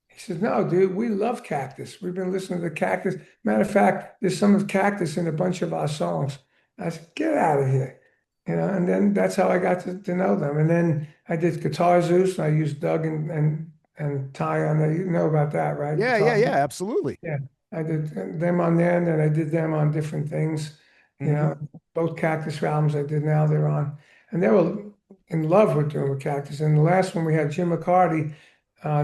He said, no, dude, we love Cactus. We've been listening to Cactus. Matter of fact, there's some of Cactus in a bunch of our songs. I said, get out of here. And then that's how I got to know them. And then I did Guitar Zeus, and I used Doug and Ty on there. You know about that, right? Yeah, absolutely. Yeah, I did them on there, and then I did them on different things. Both Cactus albums I did now, they're on. And they were in love with doing Cactus. And the last one we had Jim McCarty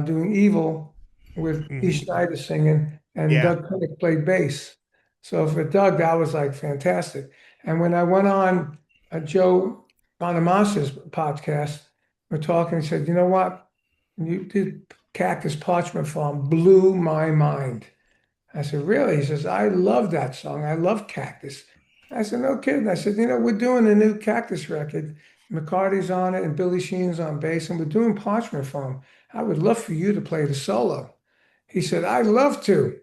doing Evil with E. Schneider singing, and Doug Pinnick played bass. So for Doug, that was like fantastic. And when I went on Joe Bonamassa podcast, we're talking, he said, you know what? You did Cactus Parchment Farm blew my mind. I said, really? He says, I love that song. I love Cactus. I said, no kidding. I said, we're doing a new Cactus record. McCarty's on it and Billy Sheehan's on bass, and we're doing Parchment Farm. I would love for you to play the solo. He said, I'd love to.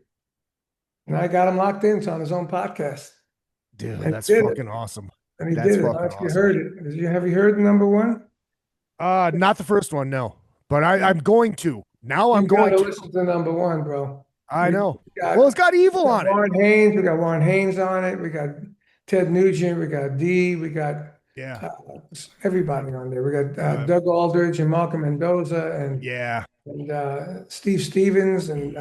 And I got him locked in on his own podcast. Dude, and that's fucking awesome. And he That's did it. I don't know if you heard it. Have you heard the number one? Not the first one, no. But I'm going to. Now I'm going to listen to number one, bro. I know. Well, it's got Evil on it. Warren Haynes. We got Warren Haynes on it. We got Ted Nugent. We got Dee. We got everybody on there. We got Doug Aldrich and Malcolm Mendoza and Steve Stevens and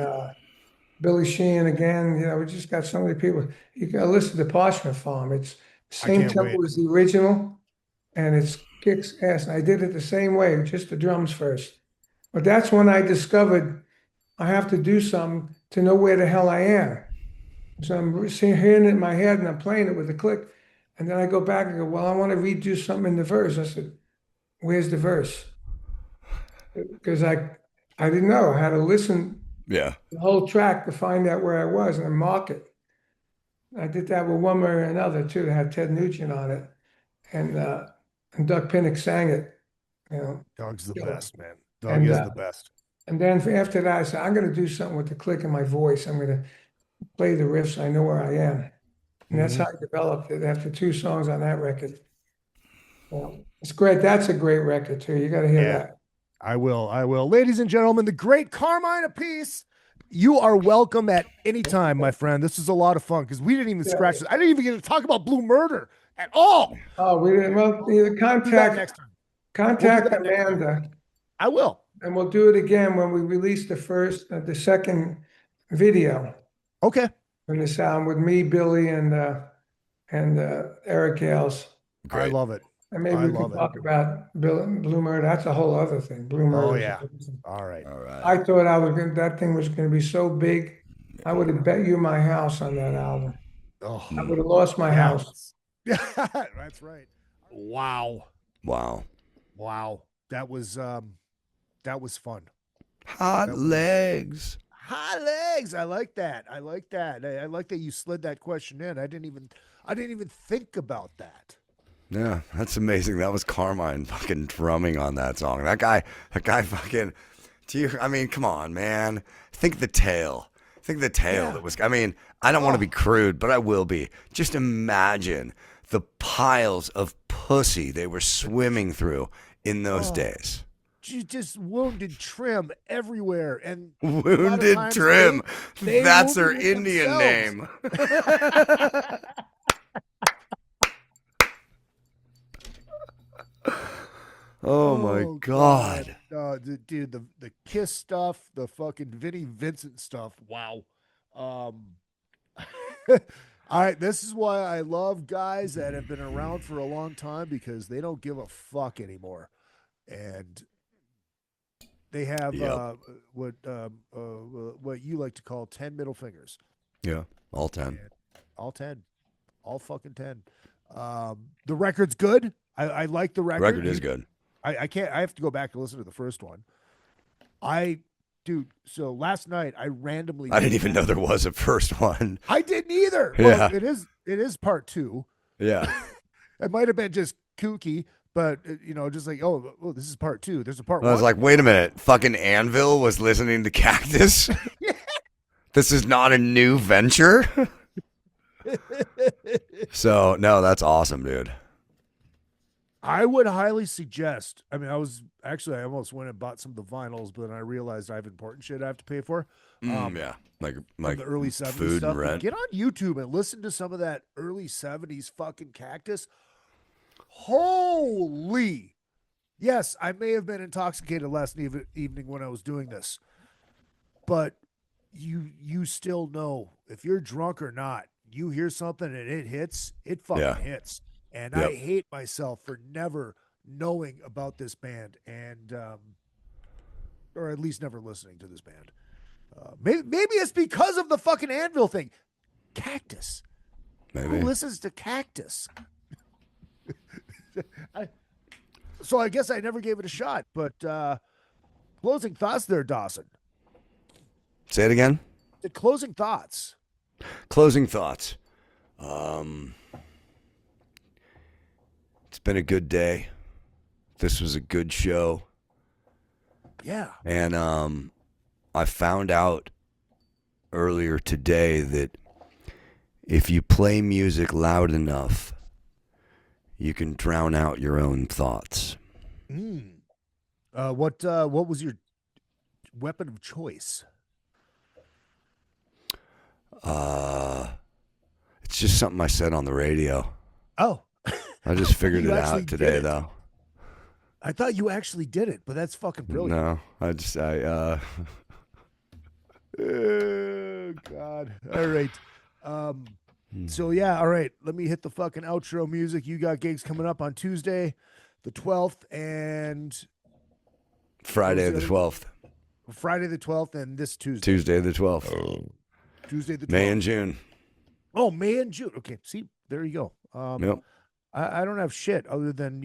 Billy Sheehan again. We just got so many people. You got to listen to Parchment Farm. It's the same tempo as the original, and it's kicks ass. And I did it the same way, just the drums first. But that's when I discovered I have to do something to know where the hell I am. So I'm hearing it in my head and I'm playing it with a click. And then I go back and go, well, I want to redo something in the verse. I said, where's the verse? Because I didn't know. I had to listen the whole track to find out where I was and mark it. I did that with One Way or Another too. It had Ted Nugent on it. And Doug Pinnick sang it. Doug's the best, man. Doug is the best. And then after that, I said, I'm going to do something with the click in my voice. I'm going to play the riffs. So I know where I am. And that's how I developed it after 2 songs on that record. It's great. That's a great record, too. You got to hear that. I will. Ladies and gentlemen, the great Carmine Appice, you are welcome at any time, my friend. This is a lot of fun because we didn't even scratch this. I didn't even get to talk about Blue Murder at all. Oh, we didn't. Well, contact Amanda. I will. And we'll do it again when we release the second video. Okay. From the sound with me, Billy, and Eric Gales. I love it. And maybe we can talk about Blue Murder. That's a whole other thing. Blue Murder. Oh yeah. All right. I thought that thing was going to be so big. I would have bet you my house on that album. Oh, I would have lost my house. That's right. Wow. That was fun. Hot legs. Hot legs. I like that. I like that you slid that question in. I didn't even think about that. Yeah, that's amazing. That was Carmine fucking drumming on that song. That guy fucking. I mean, come on, man. Think the tail that was. I mean, I don't want to be crude, but I will be. Just imagine the piles of pussy they were swimming through in those days. Just wounded trim everywhere, and wounded trim. That's their Indian name. Oh my God. Dude, the Kiss stuff, the fucking Vinnie Vincent stuff. Wow. All right, this is why I love guys that have been around for a long time, because they don't give a fuck anymore. And they have what you like to call 10 middle fingers. Yeah, all 10. All 10. All fucking 10. The record's good. I like the record. The record is good. I can't. I have to go back and listen to the first one. So last night I randomly. I didn't even know there was a first one. I didn't either. Yeah. Well, it is part 2. Yeah. It might have been just kooky, but just like, oh, this is part 2. There's a part 1. I was like, wait a minute. Fucking Anvil was listening to Cactus. Yeah. This is not a new venture. So no, that's awesome, dude. I would highly suggest. I mean, I almost went and bought some of the vinyls, but then I realized I have important shit I have to pay for. Yeah, like the early 70s food stuff. and rent. Get on YouTube and listen to some of that early 70s fucking Cactus. Holy! Yes, I may have been intoxicated last evening when I was doing this, but you still know, if you're drunk or not, you hear something and it hits, it fucking hits. And I hate myself for never knowing about this band, and or at least never listening to this band. Maybe it's because of the fucking Anvil thing. Cactus. Maybe. Who listens to Cactus? So I guess I never gave it a shot, but Closing thoughts there, Dawson. Say it again. The closing thoughts. Closing thoughts. It's been a good day. This was a good show. Yeah. And I found out earlier today that if you play music loud enough, you can drown out your own thoughts. What was your weapon of choice? It's just something I said on the radio. Oh. I just figured it out today, though. I thought you actually did it, but that's fucking brilliant. No, Oh, God. All right. So, yeah, all right. Let me hit the fucking outro music. You got gigs coming up on Tuesday, the 12th, and... Friday the 12th. Friday the 12th and this Tuesday. Tuesday the 12th. Tuesday the 12th. May and June. Oh, May and June. Okay, see, there you go. Yep. I don't have shit other than,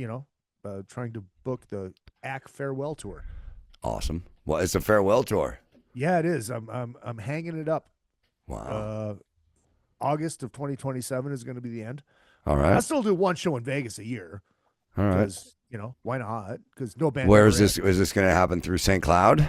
trying to book the AC farewell tour. Awesome. Well, it's a farewell tour. Yeah, it is. I'm hanging it up. Wow. August of 2027 is going to be the end. All right. I still do one show in Vegas a year. All right. Because, why not? Because no band. Where is this? Is this going to happen through St. Cloud?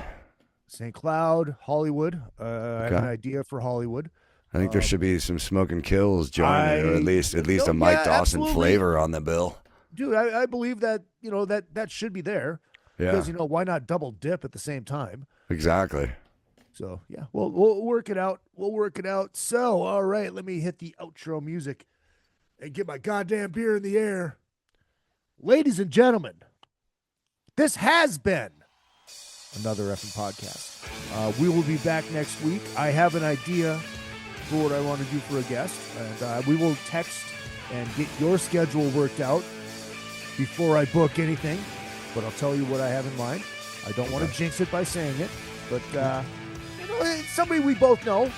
St. Cloud, Hollywood. I have an idea for Hollywood. I think there should be some Smoking Kills joining, or at least a Mike Dawson flavor on the bill. Dude, I believe that, that should be there. Yeah. Because, why not double dip at the same time? Exactly. So, yeah, we'll work it out. We'll work it out. So, all right, let me hit the outro music and get my goddamn beer in the air. Ladies and gentlemen, this has been another effing podcast. We will be back next week. I have an idea for what I want to do for a guest, and we will text and get your schedule worked out before I book anything, but I'll tell you what I have in mind. I don't want to jinx it by saying it, but it's somebody we both know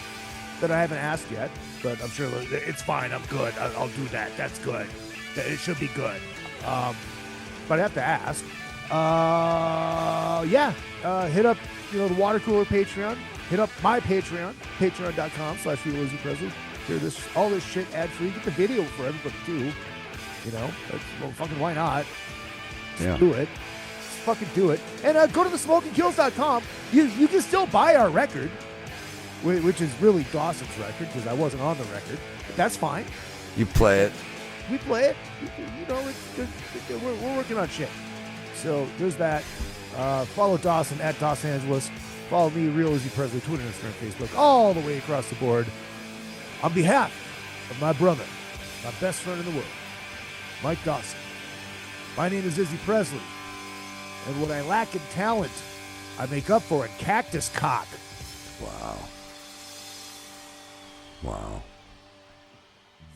that I haven't asked yet, but I'm sure it's fine. I'm good. I'll do that. That's good. It should be good. But I have to ask. Hit up, the Water Cooler Patreon. Hit up my Patreon, patreon.com/Izzy Hear all this shit ad free. Get the video for everybody too. Fucking why not? Just do it. Just fucking do it. And go to thesmokingkills.com. You can still buy our record, which is really Dawson's record because I wasn't on the record. But that's fine. You play it. We play it. We're working on shit. So there's that. Follow Dawson at Dawson Angeles. Follow me, Real Izzy Presley, Twitter, Instagram, Facebook, all the way across the board. On behalf of my brother, my best friend in the world, Mike Dawson, my name is Izzy Presley. And what I lack in talent, I make up for in cactus cock. Wow.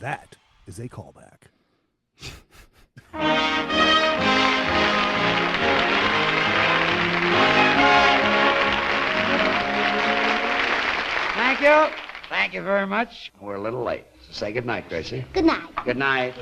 That is a callback. Thank you. Thank you very much. We're a little late. So say good night, Gracie. Good night. Good night.